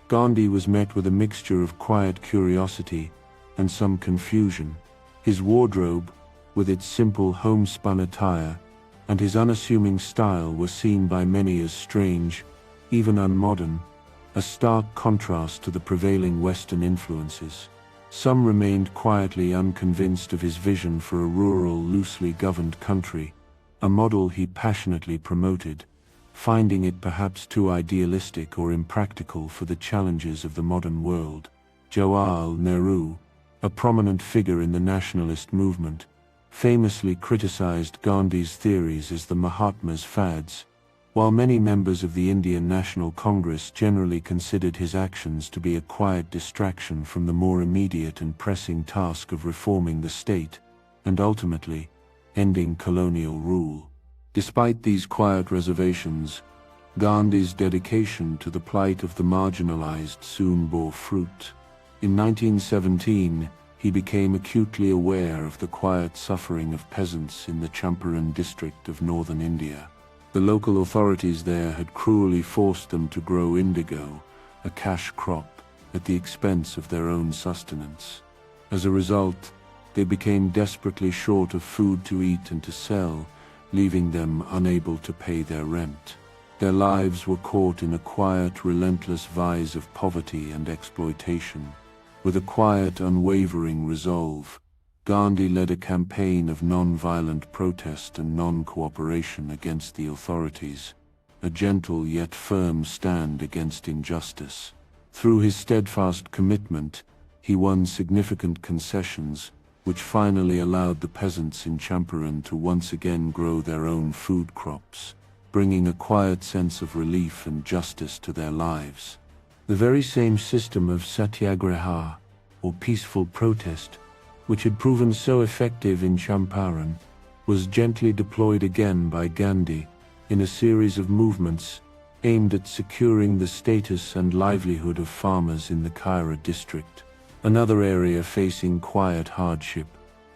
A: Gandhi was met with a mixture of quiet curiosity and some confusion. His wardrobe, with its simple homespun attire, and his unassuming style were seen by many as strange, even unmodern, a stark contrast to the prevailing Western influences. Some remained quietly unconvinced of his vision for a rural, loosely governed country, a model he passionately promoted, finding it perhaps too idealistic or impractical for the challenges of the modern world. Jawaharlal Nehru, a prominent figure in the nationalist movement, famously criticized Gandhi's theories as the Mahatma's fads, while many members of the Indian National Congress generally considered his actions to be a quiet distraction from the more immediate and pressing task of reforming the state, and ultimately, ending colonial rule. Despite these quiet reservations, Gandhi's dedication to the plight of the marginalized soon bore fruit. In 1917, he became acutely aware of the quiet suffering of peasants in the Champaran district of northern India. The local authorities there had cruelly forced them to grow indigo, a cash crop, at the expense of their own sustenance. As a result, they became desperately short of food to eat and to sell, leaving them unable to pay their rent. Their lives were caught in a quiet, relentless vise of poverty and exploitation. With a quiet, unwavering resolve, Gandhi led a campaign of non-violent protest and non-cooperation against the authorities, a gentle yet firm stand against injustice. Through his steadfast commitment, he won significant concessions, which finally allowed the peasants in Champaran to once again grow their own food crops, bringing a quiet sense of relief and justice to their lives. The very same system of satyagraha, or peaceful protest, which had proven so effective in Champaran, was gently deployed again by Gandhi in a series of movements aimed at securing the status and livelihood of farmers in the Kaira district, another area facing quiet hardship.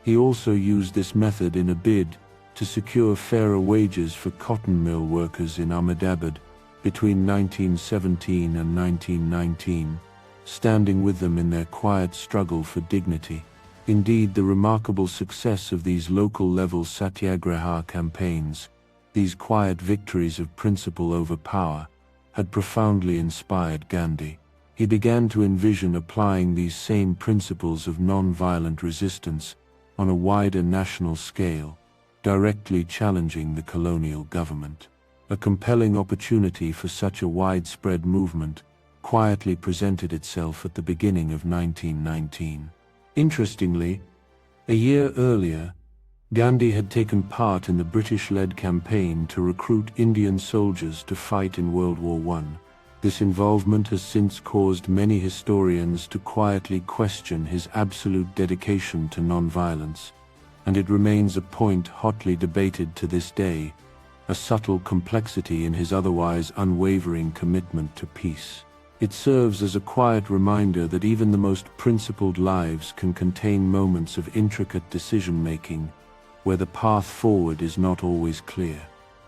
A: He also used this method in a bid to secure fairer wages for cotton mill workers in Ahmedabad between 1917 and 1919, standing with them in their quiet struggle for dignity. Indeed, the remarkable success of these local-level satyagraha campaigns, these quiet victories of principle over power, had profoundly inspired Gandhi. he began to envision applying these same principles of non-violent resistance on a wider national scale, directly challenging the colonial government. A compelling opportunity for such a widespread movement quietly presented itself at the beginning of 1919. Interestingly, a year earlier, Gandhi had taken part in the British-led campaign to recruit Indian soldiers to fight in World War I. This involvement has since caused many historians to quietly question his absolute dedication to non-violence, and it remains a point hotly debated to this day, a subtle complexity in his otherwise unwavering commitment to peace. It serves as a quiet reminder that even the most principled lives can contain moments of intricate decision-making, where the path forward is not always clear.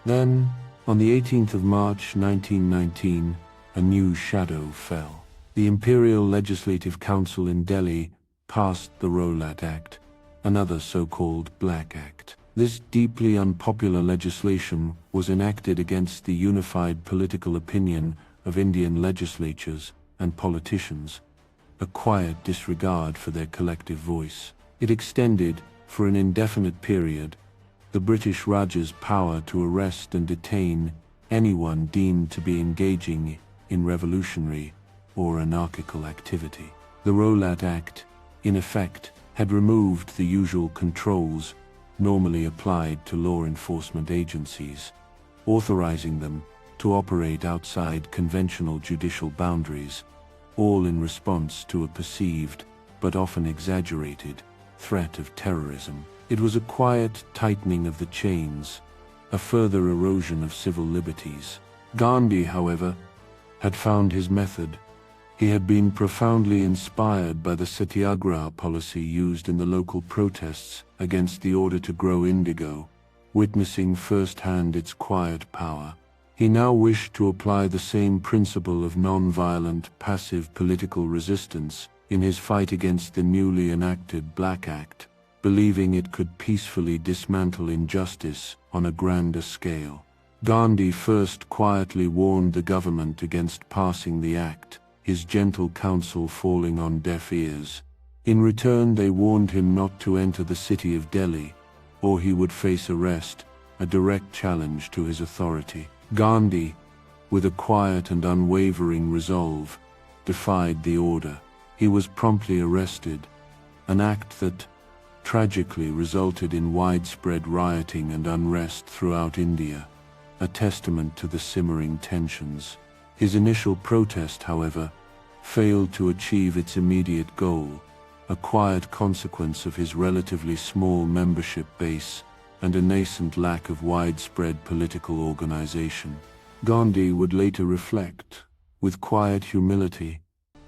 A: Then, on the 18th of March 1919, a new shadow fell. The Imperial Legislative Council in Delhi passed the Rowlatt Act, another so-called Black Act. This deeply unpopular legislation was enacted against the unified political opinion of Indian legislatures and politicians, a quiet disregard for their collective voice. It extended, for an indefinite period, the British Raj's power to arrest and detain anyone deemed to be engaging in revolutionary or anarchical activity. The Rowlatt Act, in effect, had removed the usual controls normally applied to law enforcement agencies, authorizing them to operate outside conventional judicial boundaries, all in response to a perceived, but often exaggerated, threat of terrorism. It was a quiet tightening of the chains, a further erosion of civil liberties. Gandhi, however, had found his method. He had been profoundly inspired by the satyagraha policy used in the local protests against the order to grow indigo, witnessing firsthand its quiet power. He now wished to apply the same principle of non-violent, passive political resistance in his fight against the newly enacted Black Act, believing it could peacefully dismantle injustice on a grander scale. Gandhi first quietly warned the government against passing the act, his gentle counsel falling on deaf ears. In return, they warned him not to enter the city of Delhi, or he would face arrest, a direct challenge to his authority. Gandhi, with a quiet and unwavering resolve, defied the order. He was promptly arrested, an act that tragically resulted in widespread rioting and unrest throughout India, a testament to the simmering tensions. His initial protest, however, failed to achieve its immediate goal, a quiet consequence of his relatively small membership base and a nascent lack of widespread political organization. Gandhi would later reflect, with quiet humility,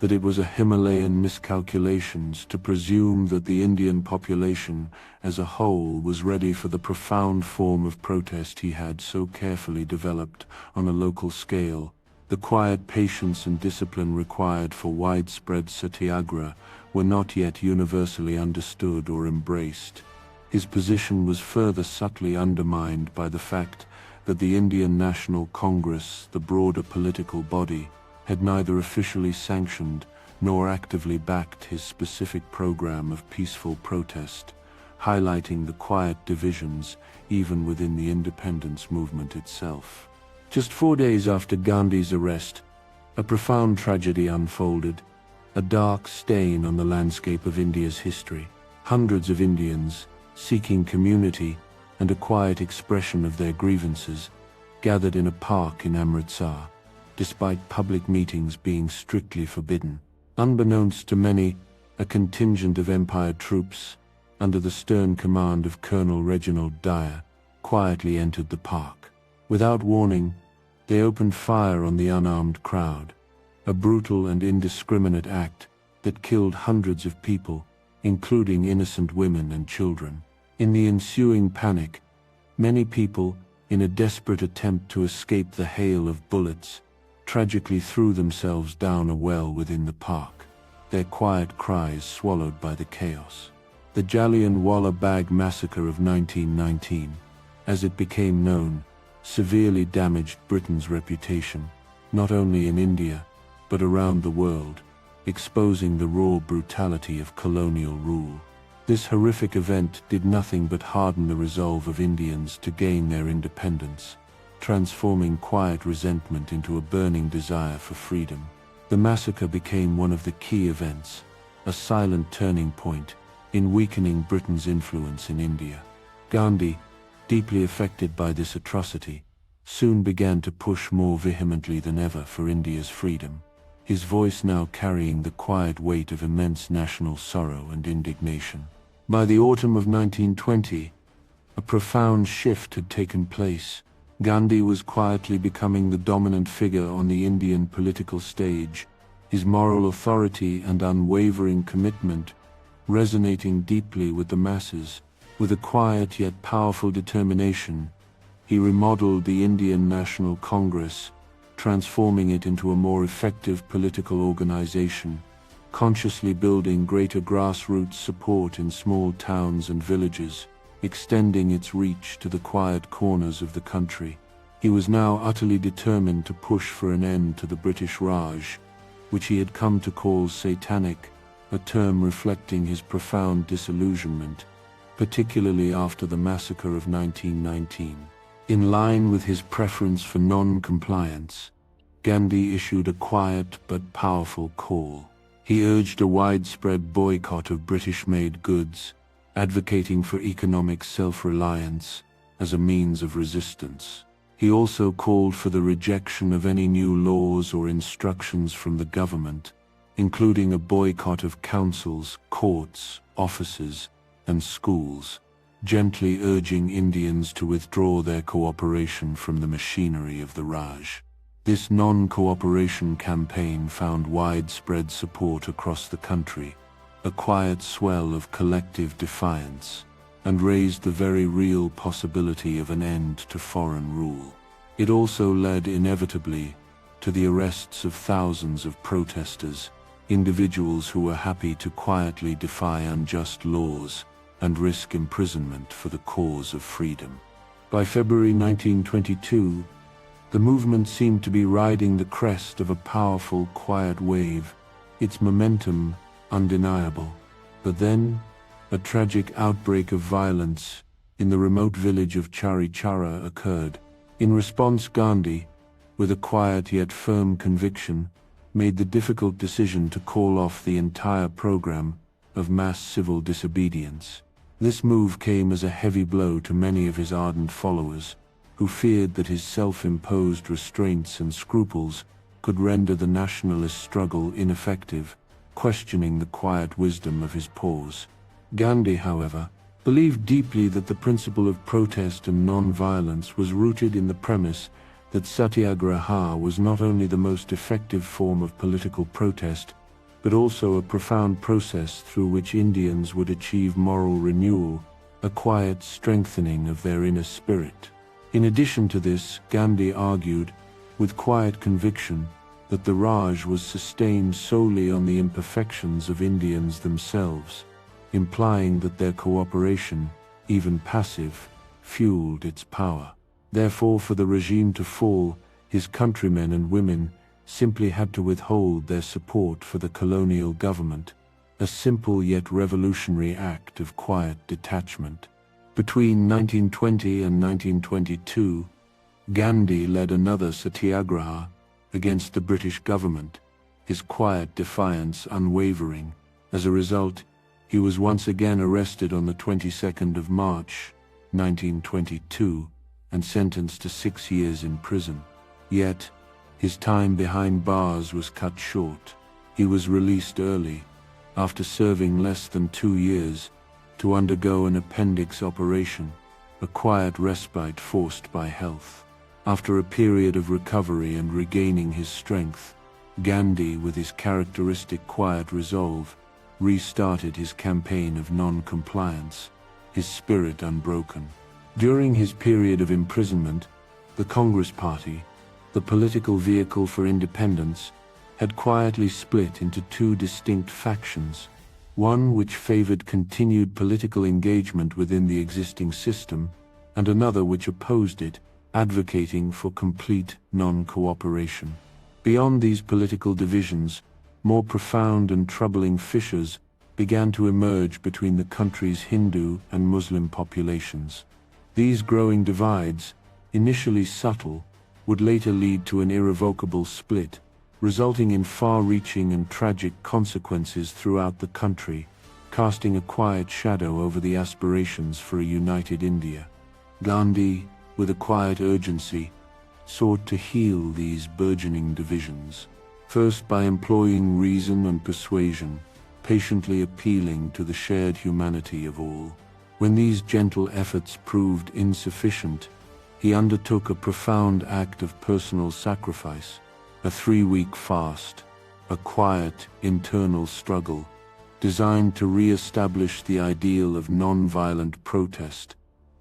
A: that it was a Himalayan miscalculations to presume that the Indian population as a whole was ready for the profound form of protest he had so carefully developed on a local scale. The quiet patience and discipline required for widespread satyagraha were not yet universally understood or embraced. His position was further subtly undermined by the fact that the Indian National Congress, the broader political body, had neither officially sanctioned nor actively backed his specific program of peaceful protest, highlighting the quiet divisions even within the independence movement itself. Just 4 days after Gandhi's arrest, a profound tragedy unfolded, a dark stain on the landscape of India's history. Hundreds of Indians, seeking community and a quiet expression of their grievances, gathered in a park in Amritsar, despite public meetings being strictly forbidden. Unbeknownst to many, a contingent of Empire troops, under the stern command of Colonel Reginald Dyer, quietly entered the park. Without warning, they opened fire on the unarmed crowd, a brutal and indiscriminate act that killed hundreds of people, including innocent women and children. In the ensuing panic, many people, in a desperate attempt to escape the hail of bullets, tragically threw themselves down a well within the park, their quiet cries swallowed by the chaos. The Jallianwala Bagh massacre of 1919, as it became known, severely damaged Britain's reputation, not only in India, but around the world, exposing the raw brutality of colonial rule. This horrific event did nothing but harden the resolve of Indians to gain their independence, transforming quiet resentment into a burning desire for freedom. The massacre became one of the key events, a silent turning point in weakening Britain's influence in India. Gandhi, deeply affected by this atrocity, soon began to push more vehemently than ever for India's freedom, his voice now carrying the quiet weight of immense national sorrow and indignation. By the autumn of 1920, a profound shift had taken place. Gandhi was quietly becoming the dominant figure on the Indian political stage, his moral authority and unwavering commitment resonating deeply with the masses. With a quiet yet powerful determination, he remodeled the Indian National Congress, transforming it into a more effective political organization, consciously building greater grassroots support in small towns and villages, extending its reach to the quiet corners of the country. He was now utterly determined to push for an end to the British Raj, which he had come to call satanic, a term reflecting his profound disillusionment, particularly after the massacre of 1919. In line with his preference for non-compliance, Gandhi issued a quiet but powerful call. He urged a widespread boycott of British-made goods, advocating for economic self-reliance as a means of resistance. He also called for the rejection of any new laws or instructions from the government, including a boycott of councils, courts, offices, and schools, gently urging Indians to withdraw their cooperation from the machinery of the Raj. This non-cooperation campaign found widespread support across the country, a quiet swell of collective defiance, and raised the very real possibility of an end to foreign rule. It also led inevitably to the arrests of thousands of protesters, individuals who were happy to quietly defy unjust laws and risk imprisonment for the cause of freedom. By February 1922, the movement seemed to be riding the crest of a powerful, quiet wave, its momentum undeniable. But then, a tragic outbreak of violence in the remote village of Charichara occurred. In response, Gandhi, with a quiet yet firm conviction, made the difficult decision to call off the entire program of mass civil disobedience. This move came as a heavy blow to many of his ardent followers, who feared that his self-imposed restraints and scruples could render the nationalist struggle ineffective, questioning the quiet wisdom of his pause. Gandhi, however, believed deeply that the principle of protest and non-violence was rooted in the premise that satyagraha was not only the most effective form of political protest, but also a profound process through which Indians would achieve moral renewal, a quiet strengthening of their inner spirit. In addition to this, Gandhi argued, with quiet conviction, that the Raj was sustained solely on the imperfections of Indians themselves, implying that their cooperation, even passive, fueled its power. Therefore, for the regime to fall, his countrymen and women simply had to withhold their support for the colonial government, a simple yet revolutionary act of quiet detachment. Between 1920 and 1922, Gandhi led another satyagraha against the British government, his quiet defiance unwavering. As a result, he was once again arrested on the 22nd of March, 1922, and sentenced to 6 years in prison. Yet, his time behind bars was cut short. He was released early, after serving less than 2 years, to undergo an appendix operation, a quiet respite forced by health. After a period of recovery and regaining his strength, Gandhi, with his characteristic quiet resolve, restarted his campaign of non-compliance, his spirit unbroken. During his period of imprisonment, the Congress Party, the political vehicle for independence, had quietly split into two distinct factions, one which favored continued political engagement within the existing system, and another which opposed it, advocating for complete non-cooperation. Beyond these political divisions, more profound and troubling fissures began to emerge between the country's Hindu and Muslim populations. These growing divides, initially subtle, would later lead to an irrevocable split, resulting in far-reaching and tragic consequences throughout the country, casting a quiet shadow over the aspirations for a united India. Gandhi, with a quiet urgency, sought to heal these burgeoning divisions, first by employing reason and persuasion, patiently appealing to the shared humanity of all. When these gentle efforts proved insufficient, he undertook a profound act of personal sacrifice, a 3-week fast, a quiet, internal struggle, designed to re-establish the ideal of non-violent protest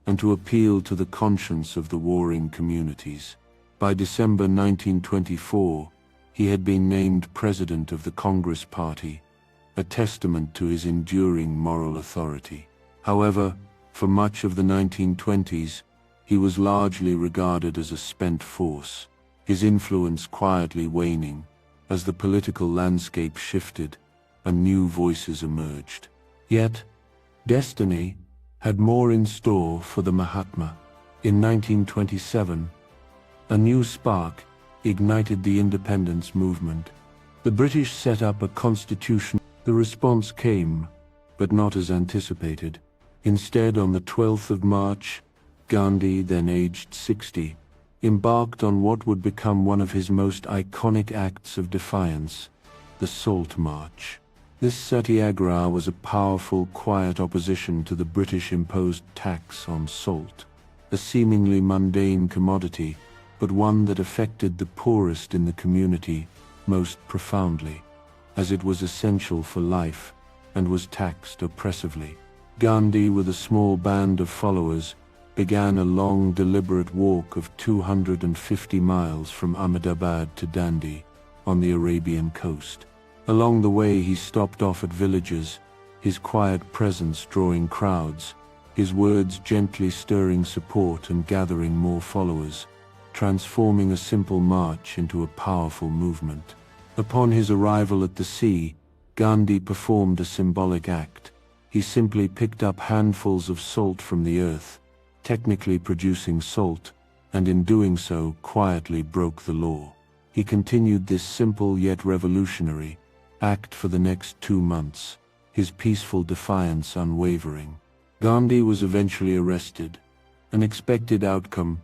A: and to appeal to the conscience of the warring communities. By December 1924, he had been named president of the Congress Party, a testament to his enduring moral authority. However, for much of the 1920s, he was largely regarded as a spent force, his influence quietly waning as the political landscape shifted and new voices emerged. Yet, destiny had more in store for the Mahatma. In 1927, a new spark ignited the independence movement. The British set up a constitution. The response came, but not as anticipated. Instead, on the 12th of March, Gandhi, then aged 60, embarked on what would become one of his most iconic acts of defiance, the Salt March. This satyagraha was a powerful, quiet opposition to the British-imposed tax on salt, a seemingly mundane commodity, but one that affected the poorest in the community most profoundly, as it was essential for life and was taxed oppressively. Gandhi, with a small band of followers, began a long, deliberate walk of 250 miles from Ahmedabad to Dandi, on the Arabian coast. Along the way, he stopped off at villages, his quiet presence drawing crowds, his words gently stirring support and gathering more followers, transforming a simple march into a powerful movement. Upon his arrival at the sea, Gandhi performed a symbolic act. He simply picked up handfuls of salt from the earth, technically producing salt, and in doing so quietly broke the law. He continued this simple yet revolutionary act for the next 2 months, his peaceful defiance unwavering. Gandhi was eventually arrested, an expected outcome,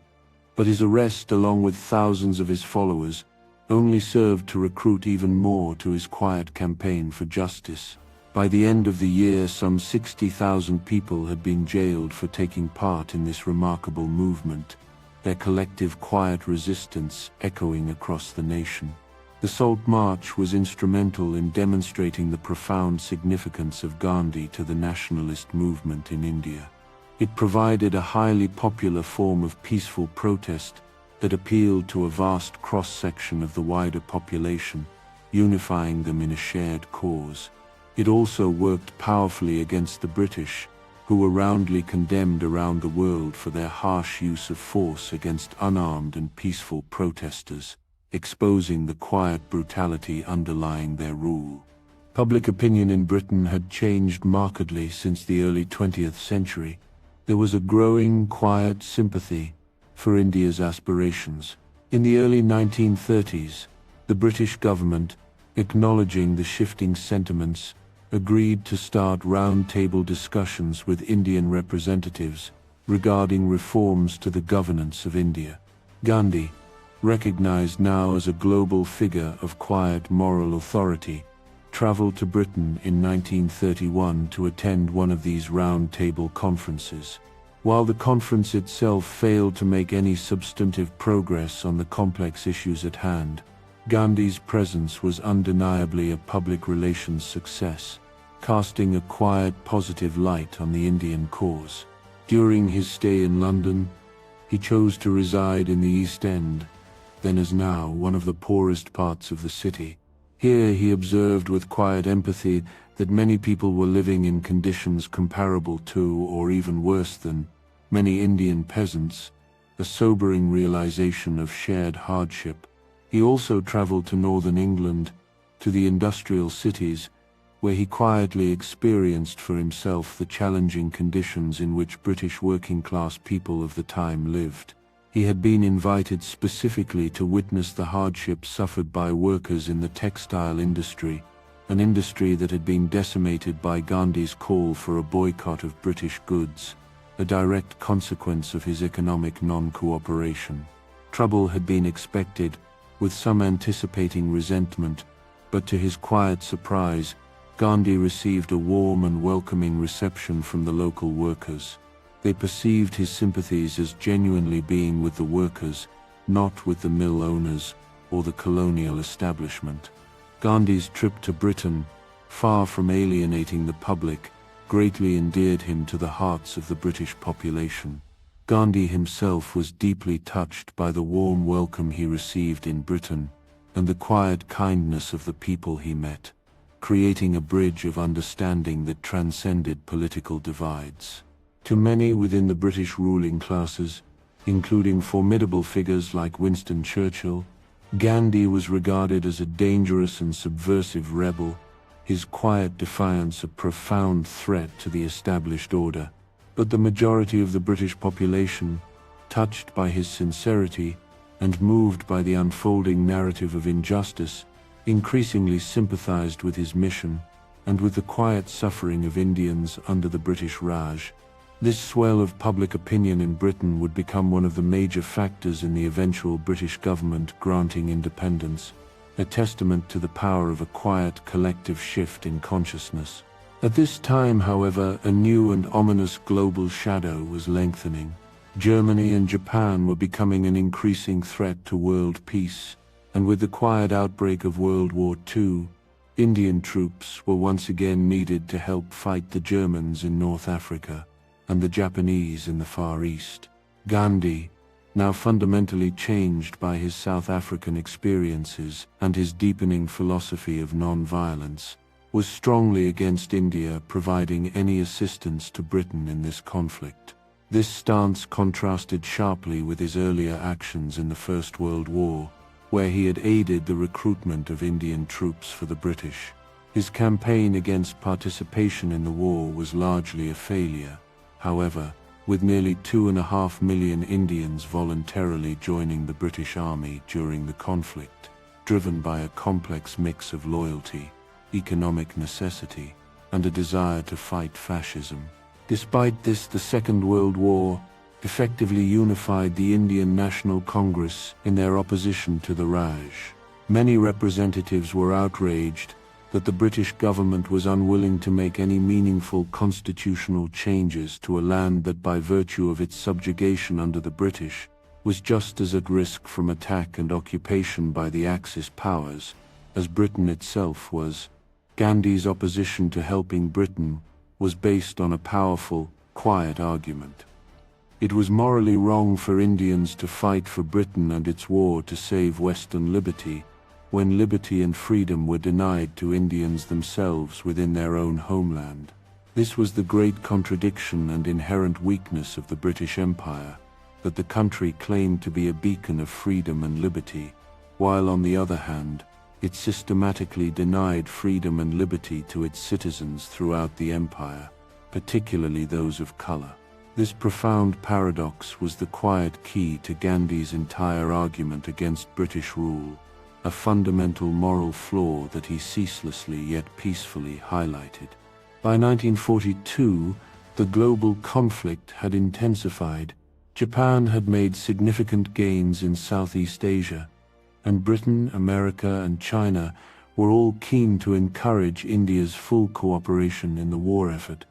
A: but his arrest, along with thousands of his followers, only served to recruit even more to his quiet campaign for justice. By the end of the year, some 60,000 people had been jailed for taking part in this remarkable movement, their collective quiet resistance echoing across the nation. The Salt March was instrumental in demonstrating the profound significance of Gandhi to the nationalist movement in India. It provided a highly popular form of peaceful protest that appealed to a vast cross-section of the wider population, unifying them in a shared cause. It also worked powerfully against the British, who were roundly condemned around the world for their harsh use of force against unarmed and peaceful protesters, exposing the quiet brutality underlying their rule. Public opinion in Britain had changed markedly since the early 20th century. There was a growing, quiet sympathy for India's aspirations. In the early 1930s, the British government, acknowledging the shifting sentiments, agreed to start round-table discussions with Indian representatives regarding reforms to the governance of India. Gandhi, recognized now as a global figure of quiet moral authority, traveled to Britain in 1931 to attend one of these round-table conferences. While the conference itself failed to make any substantive progress on the complex issues at hand, Gandhi's presence was undeniably a public relations success, casting a quiet, positive light on the Indian cause. During his stay in London, he chose to reside in the East End, then as now one of the poorest parts of the city. Here he observed with quiet empathy that many people were living in conditions comparable to, or even worse than, many Indian peasants, a sobering realization of shared hardship He also traveled to northern England, to the industrial cities, where he quietly experienced for himself the challenging conditions in which British working-class people of the time lived. He had been invited specifically to witness the hardships suffered by workers in the textile industry, an industry that had been decimated by Gandhi's call for a boycott of British goods, a direct consequence of his economic non-cooperation. Trouble had been expected, with some anticipating resentment, but to his quiet surprise, Gandhi received a warm and welcoming reception from the local workers. They perceived his sympathies as genuinely being with the workers, not with the mill owners or the colonial establishment. Gandhi's trip to Britain, far from alienating the public, greatly endeared him to the hearts of the British population. Gandhi himself was deeply touched by the warm welcome he received in Britain and the quiet kindness of the people he met, creating a bridge of understanding that transcended political divides. To many within the British ruling classes, including formidable figures like Winston Churchill, Gandhi was regarded as a dangerous and subversive rebel, his quiet defiance a profound threat to the established order. But the majority of the British population, touched by his sincerity and moved by the unfolding narrative of injustice, increasingly sympathized with his mission and with the quiet suffering of Indians under the British Raj. This swell of public opinion in Britain would become one of the major factors in the eventual British government granting independence, a testament to the power of a quiet collective shift in consciousness. At this time, however, a new and ominous global shadow was lengthening. Germany and Japan were becoming an increasing threat to world peace, and with the quiet outbreak of World War II, Indian troops were once again needed to help fight the Germans in North Africa and the Japanese in the Far East. Gandhi, now fundamentally changed by his South African experiences and his deepening philosophy of non-violence, was strongly against India providing any assistance to Britain in this conflict. This stance contrasted sharply with his earlier actions in the First World War, where he had aided the recruitment of Indian troops for the British. His campaign against participation in the war was largely a failure. However, with nearly 2.5 million Indians voluntarily joining the British Army during the conflict, driven by a complex mix of loyalty, economic necessity, and a desire to fight fascism. Despite this, the Second World War effectively unified the Indian National Congress in their opposition to the Raj. Many representatives were outraged that the British government was unwilling to make any meaningful constitutional changes to a land that, by virtue of its subjugation under the British, was just as at risk from attack and occupation by the Axis powers as Britain itself was. Gandhi's opposition to helping Britain was based on a powerful, quiet argument. It was morally wrong for Indians to fight for Britain and its war to save Western liberty, when liberty and freedom were denied to Indians themselves within their own homeland. This was the great contradiction and inherent weakness of the British Empire, that the country claimed to be a beacon of freedom and liberty, while on the other hand, it systematically denied freedom and liberty to its citizens throughout the empire, particularly those of color. This profound paradox was the quiet key to Gandhi's entire argument against British rule, a fundamental moral flaw that he ceaselessly yet peacefully highlighted. By 1942, the global conflict had intensified. Japan had made significant gains in Southeast Asia, and Britain, America, and China were all keen to encourage India's full cooperation in the war effort,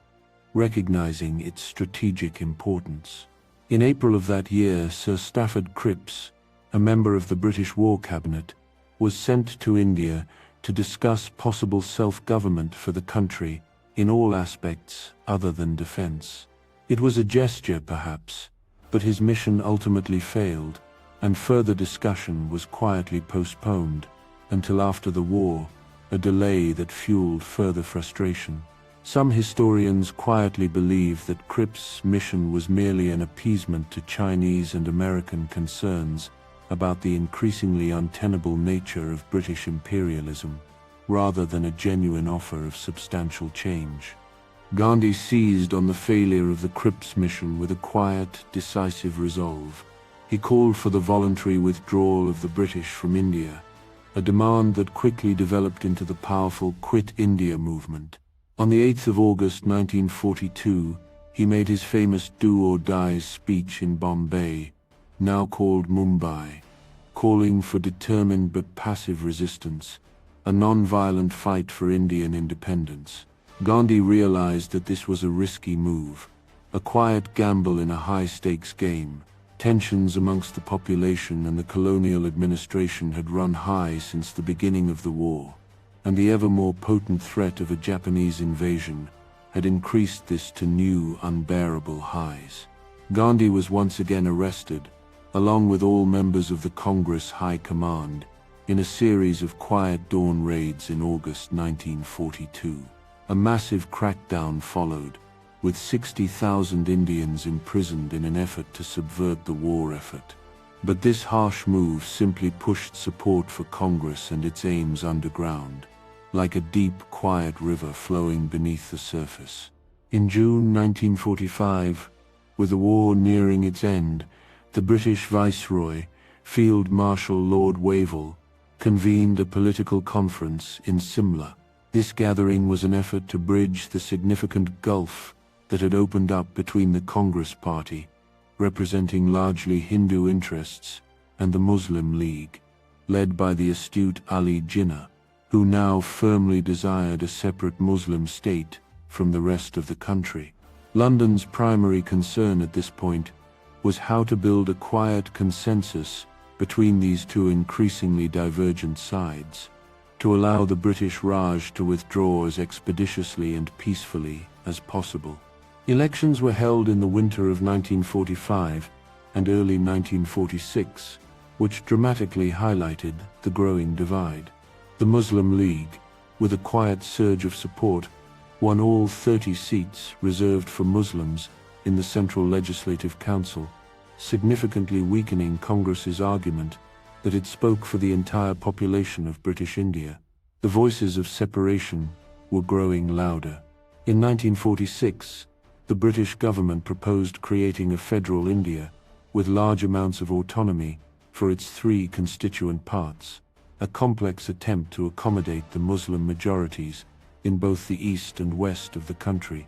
A: recognizing its strategic importance. In April of that year, Sir Stafford Cripps, a member of the British War Cabinet, was sent to India to discuss possible self-government for the country in all aspects other than defense. It was a gesture, perhaps, but his mission ultimately failed, and further discussion was quietly postponed until after the war, a delay that fueled further frustration. Some historians quietly believe that Cripps' mission was merely an appeasement to Chinese and American concerns, about the increasingly untenable nature of British imperialism, rather than a genuine offer of substantial change. Gandhi seized on the failure of the Cripps mission with a quiet, decisive resolve. He called for the voluntary withdrawal of the British from India, a demand that quickly developed into the powerful Quit India movement. On the 8th of August 1942, he made his famous Do or Die speech in Bombay, now called Mumbai, calling for determined but passive resistance, a non-violent fight for Indian independence. Gandhi realized that this was a risky move, a quiet gamble in a high-stakes game. Tensions amongst the population and the colonial administration had run high since the beginning of the war, and the ever more potent threat of a Japanese invasion had increased this to new, unbearable highs. Gandhi was once again arrested, along with all members of the Congress High Command, in a series of quiet dawn raids in August 1942. A massive crackdown followed, with 60,000 Indians imprisoned in an effort to subvert the war effort. But this harsh move simply pushed support for Congress and its aims underground, like a deep, quiet river flowing beneath the surface. In June 1945, with the war nearing its end, the British Viceroy, Field Marshal Lord Wavell, convened a political conference in Simla. This gathering was an effort to bridge the significant gulf that had opened up between the Congress Party, representing largely Hindu interests, and the Muslim League, led by the astute Ali Jinnah, who now firmly desired a separate Muslim state from the rest of the country. London's primary concern at this point was how to build a quiet consensus between these two increasingly divergent sides, to allow the British Raj to withdraw as expeditiously and peacefully as possible. Elections were held in the winter of 1945 and early 1946, which dramatically highlighted the growing divide. The Muslim League, with a quiet surge of support, won all 30 seats reserved for Muslims in the Central Legislative Council, significantly weakening Congress's argument that it spoke for the entire population of British India. The voices of separation were growing louder. In 1946, the British government proposed creating a federal India with large amounts of autonomy for its three constituent parts, a complex attempt to accommodate the Muslim majorities in both the east and west of the country.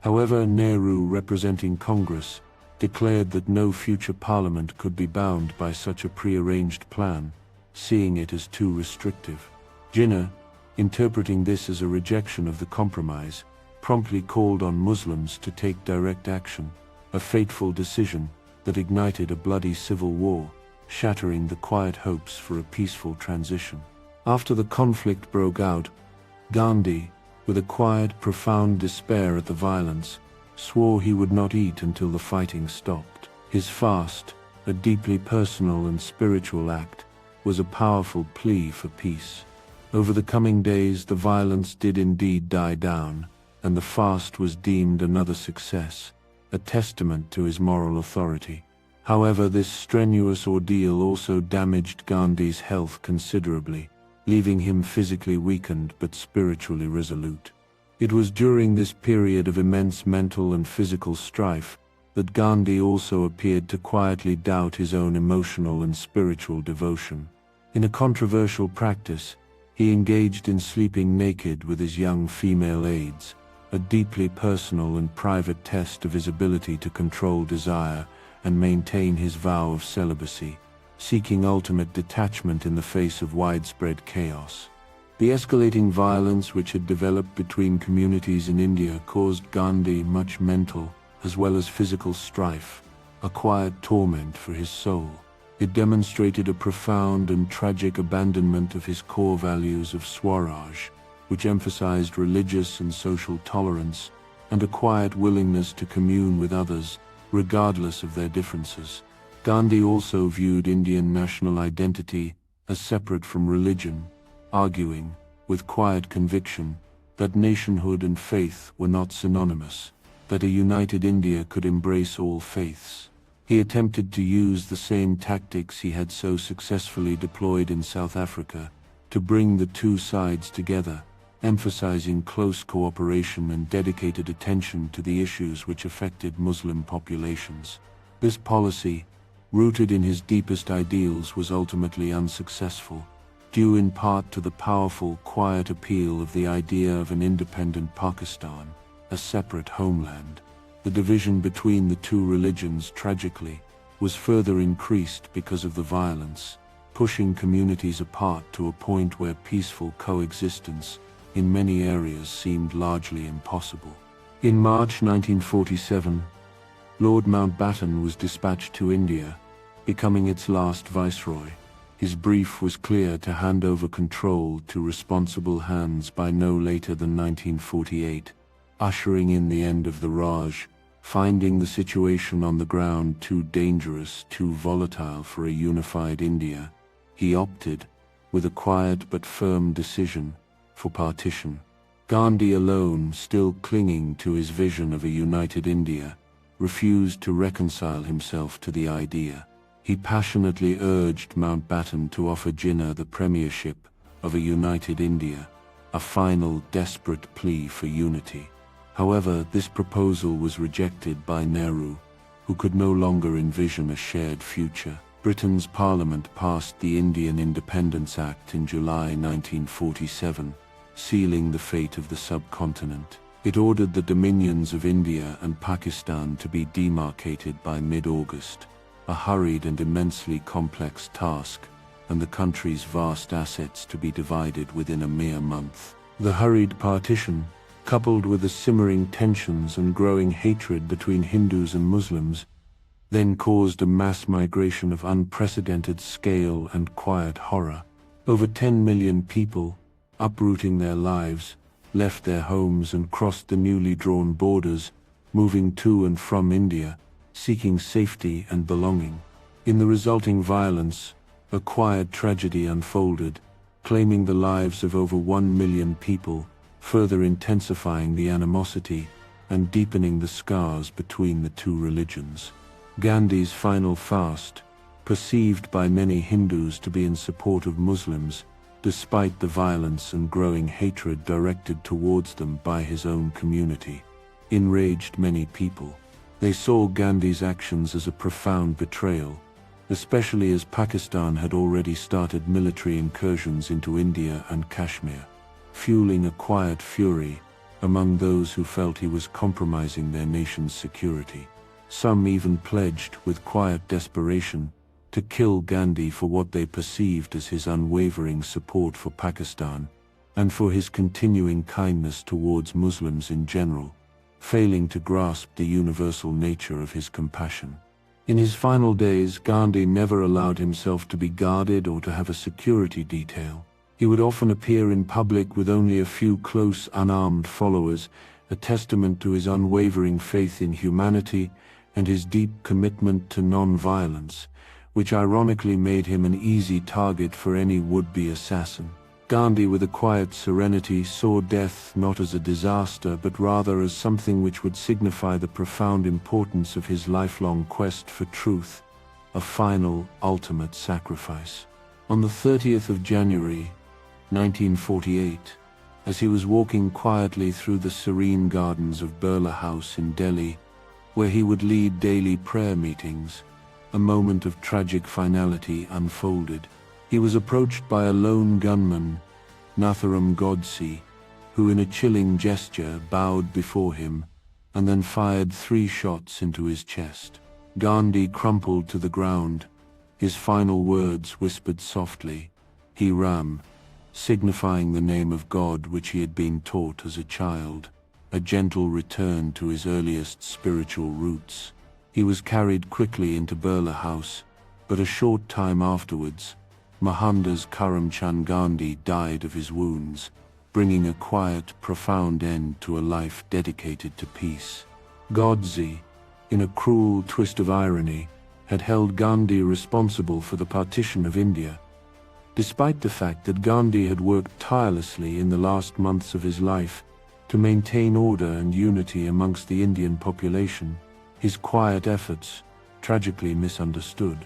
A: However, Nehru, representing Congress, declared that no future parliament could be bound by such a prearranged plan, seeing it as too restrictive. Jinnah, interpreting this as a rejection of the compromise, promptly called on Muslims to take direct action, a fateful decision that ignited a bloody civil war, shattering the quiet hopes for a peaceful transition. After the conflict broke out, Gandhi, with a quiet, profound despair at the violence, swore he would not eat until the fighting stopped. His fast, a deeply personal and spiritual act, was a powerful plea for peace. Over the coming days, the violence did indeed die down, and the fast was deemed another success, a testament to his moral authority. However, this strenuous ordeal also damaged Gandhi's health considerably, leaving him physically weakened but spiritually resolute. It was during this period of immense mental and physical strife that Gandhi also appeared to quietly doubt his own emotional and spiritual devotion. In a controversial practice, he engaged in sleeping naked with his young female aides, a deeply personal and private test of his ability to control desire and maintain his vow of celibacy, seeking ultimate detachment in the face of widespread chaos. The escalating violence which had developed between communities in India caused Gandhi much mental as well as physical strife, a quiet torment for his soul. It demonstrated a profound and tragic abandonment of his core values of Swaraj, which emphasized religious and social tolerance, and a quiet willingness to commune with others, regardless of their differences. Gandhi also viewed Indian national identity as separate from religion, arguing, with quiet conviction, that nationhood and faith were not synonymous, that a united India could embrace all faiths. He attempted to use the same tactics he had so successfully deployed in South Africa to bring the two sides together, emphasizing close cooperation and dedicated attention to the issues which affected Muslim populations. This policy, rooted in his deepest ideals, was ultimately unsuccessful, due in part to the powerful, quiet appeal of the idea of an independent Pakistan, a separate homeland. The division between the two religions, tragically, was further increased because of the violence, pushing communities apart to a point where peaceful coexistence in many areas seemed largely impossible. In March 1947, Lord Mountbatten was dispatched to India, becoming its last viceroy. His brief was clear: to hand over control to responsible hands by no later than 1948, ushering in the end of the Raj. Finding the situation on the ground too dangerous, too volatile for a unified India, he opted, with a quiet but firm decision, for partition. Gandhi alone, still clinging to his vision of a united India, refused to reconcile himself to the idea. He passionately urged Mountbatten to offer Jinnah the premiership of a united India, a final desperate plea for unity. However, this proposal was rejected by Nehru, who could no longer envision a shared future. Britain's Parliament passed the Indian Independence Act in July 1947, sealing the fate of the subcontinent. It ordered the dominions of India and Pakistan to be demarcated by mid-August, a hurried and immensely complex task, and the country's vast assets to be divided within a mere month. The hurried partition, coupled with the simmering tensions and growing hatred between Hindus and Muslims, then caused a mass migration of unprecedented scale and quiet horror. Over 10 million people, uprooting their lives, left their homes and crossed the newly drawn borders, moving to and from India, seeking safety and belonging. In the resulting violence, a quiet tragedy unfolded, claiming the lives of over 1 million people, further intensifying the animosity and deepening the scars between the two religions. Gandhi's final fast, perceived by many Hindus to be in support of Muslims, despite the violence and growing hatred directed towards them by his own community, enraged many people. They saw Gandhi's actions as a profound betrayal, especially as Pakistan had already started military incursions into India and Kashmir, fueling a quiet fury among those who felt he was compromising their nation's security. Some even pledged, with quiet desperation, to kill Gandhi for what they perceived as his unwavering support for Pakistan, and for his continuing kindness towards Muslims in general, failing to grasp the universal nature of his compassion. In his final days, Gandhi never allowed himself to be guarded or to have a security detail. He would often appear in public with only a few close, unarmed followers, a testament to his unwavering faith in humanity and his deep commitment to non-violence, which ironically made him an easy target for any would-be assassin. Gandhi, with a quiet serenity, saw death not as a disaster but rather as something which would signify the profound importance of his lifelong quest for truth, a final, ultimate sacrifice. On the 30th of January, 1948, as he was walking quietly through the serene gardens of Birla House in Delhi, where he would lead daily prayer meetings, a moment of tragic finality unfolded. He was approached by a lone gunman, Nathuram Godse, who in a chilling gesture bowed before him and then fired 3 shots into his chest. Gandhi crumpled to the ground, his final words whispered softly, "He Ram," signifying the name of God which he had been taught as a child, a gentle return to his earliest spiritual roots. He was carried quickly into Birla House, but a short time afterwards, Mohandas Karamchand Gandhi died of his wounds, bringing a quiet, profound end to a life dedicated to peace. Godse, in a cruel twist of irony, had held Gandhi responsible for the partition of India. Despite the fact that Gandhi had worked tirelessly in the last months of his life to maintain order and unity amongst the Indian population, his quiet efforts, tragically misunderstood.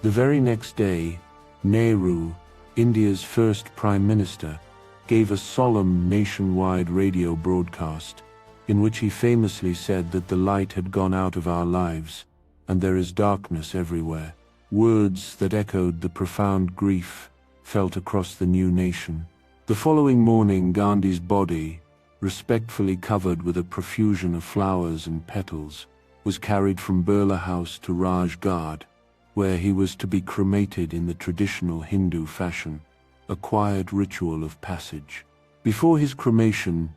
A: The very next day, Nehru, India's first Prime Minister, gave a solemn nationwide radio broadcast, in which he famously said that the light had gone out of our lives, and there is darkness everywhere. Words that echoed the profound grief felt across the new nation. The following morning, Gandhi's body, respectfully covered with a profusion of flowers and petals, was carried from Birla House to Rajghat, where he was to be cremated in the traditional Hindu fashion, a quiet ritual of passage. Before his cremation,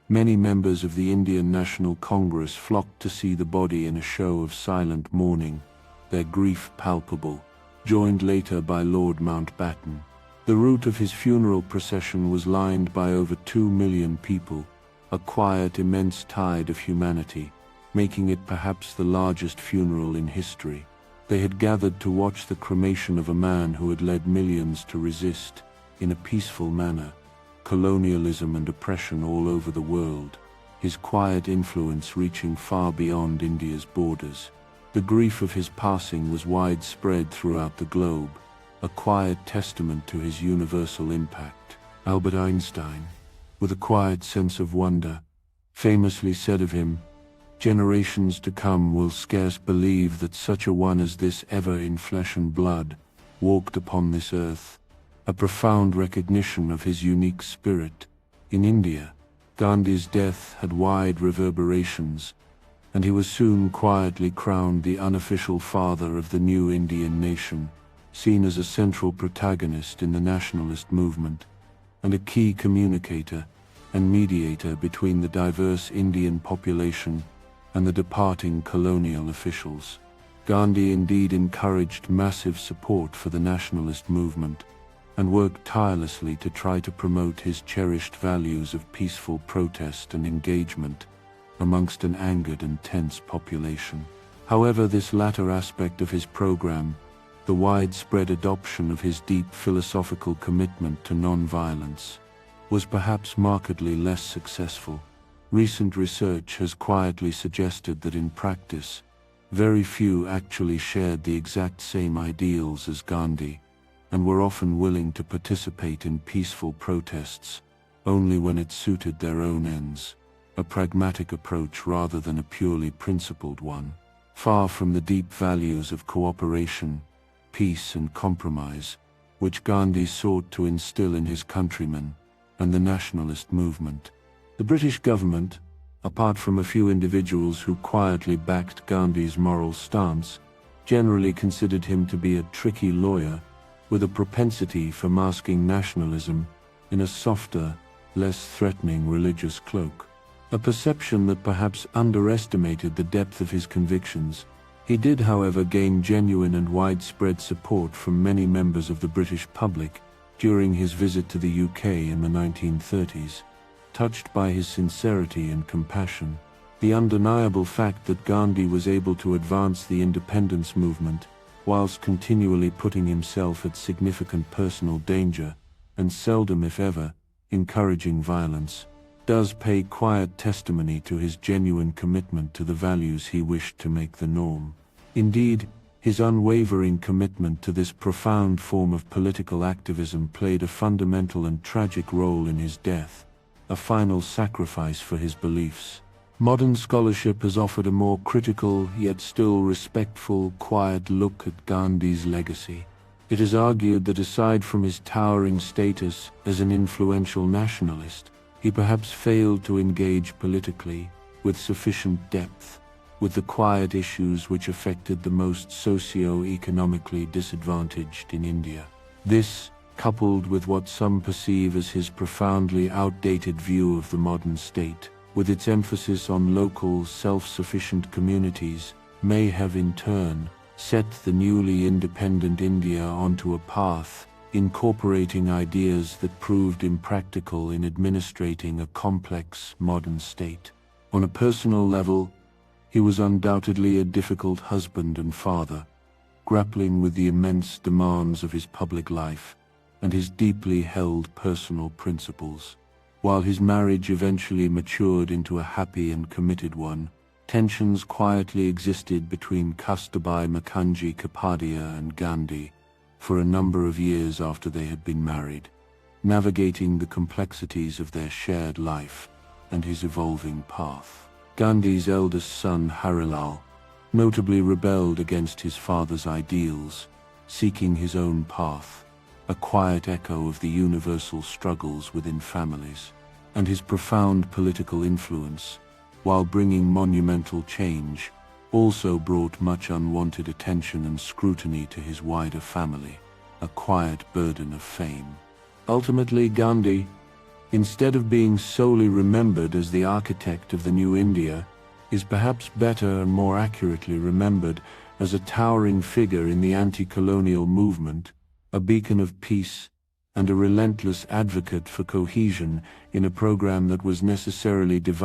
A: many members of the Indian National Congress flocked to see the body in a show of silent mourning, their grief palpable, joined later by Lord Mountbatten. The route of his funeral procession was lined by over 2 million people, a quiet, immense tide of humanity, making it perhaps the largest funeral in history. They had gathered to watch the cremation of a man who had led millions to resist, in a peaceful manner, colonialism and oppression all over the world, his quiet influence reaching far beyond India's borders. The grief of his passing was widespread throughout the globe, a quiet testament to his universal impact. Albert Einstein, with a quiet sense of wonder, famously said of him, "Generations to come will scarce believe that such a one as this ever in flesh and blood walked upon this earth," a profound recognition of his unique spirit. In India, Gandhi's death had wide reverberations, and he was soon quietly crowned the unofficial father of the new Indian nation, seen as a central protagonist in the nationalist movement, and a key communicator and mediator between the diverse Indian population and the departing colonial officials. Gandhi indeed encouraged massive support for the nationalist movement, and worked tirelessly to try to promote his cherished values of peaceful protest and engagement amongst an angered and tense population. However, this latter aspect of his program, the widespread adoption of his deep philosophical commitment to non-violence, was perhaps markedly less successful. Recent research has quietly suggested that in practice, very few actually shared the exact same ideals as Gandhi, and were often willing to participate in peaceful protests only when it suited their own ends, a pragmatic approach rather than a purely principled one. Far from the deep values of cooperation, peace and compromise, which Gandhi sought to instill in his countrymen and the nationalist movement. The British government, apart from a few individuals who quietly backed Gandhi's moral stance, generally considered him to be a tricky lawyer with a propensity for masking nationalism in a softer, less threatening religious cloak. A perception that perhaps underestimated the depth of his convictions. He did, however, gain genuine and widespread support from many members of the British public during his visit to the UK in the 1930s. Touched by his sincerity and compassion, the undeniable fact that Gandhi was able to advance the independence movement whilst continually putting himself at significant personal danger, and seldom if ever encouraging violence, does pay quiet testimony to his genuine commitment to the values he wished to make the norm. Indeed, his unwavering commitment to this profound form of political activism played a fundamental and tragic role in his death, a final sacrifice for his beliefs. Modern scholarship has offered a more critical, yet still respectful, quiet look at Gandhi's legacy. It is argued that aside from his towering status as an influential nationalist, he perhaps failed to engage politically with sufficient depth with the quiet issues which affected the most socio-economically disadvantaged in India. This, coupled with what some perceive as his profoundly outdated view of the modern state, with its emphasis on local, self-sufficient communities, may have in turn set the newly independent India onto a path incorporating ideas that proved impractical in administrating a complex modern state. On a personal level, he was undoubtedly a difficult husband and father, grappling with the immense demands of his public life and his deeply held personal principles. While his marriage eventually matured into a happy and committed one, tensions quietly existed between Kasturbai Mukherjee Kapadia and Gandhi for a number of years after they had been married, navigating the complexities of their shared life and his evolving path. Gandhi's eldest son Harilal notably rebelled against his father's ideals, seeking his own path, a quiet echo of the universal struggles within families. And his profound political influence, while bringing monumental change, also brought much unwanted attention and scrutiny to his wider family, a quiet burden of fame. Ultimately, Gandhi, instead of being solely remembered as the architect of the new India, is perhaps better and more accurately remembered as a towering figure in the anti-colonial movement, a beacon of peace, and a relentless advocate for cohesion in a program that was necessarily divided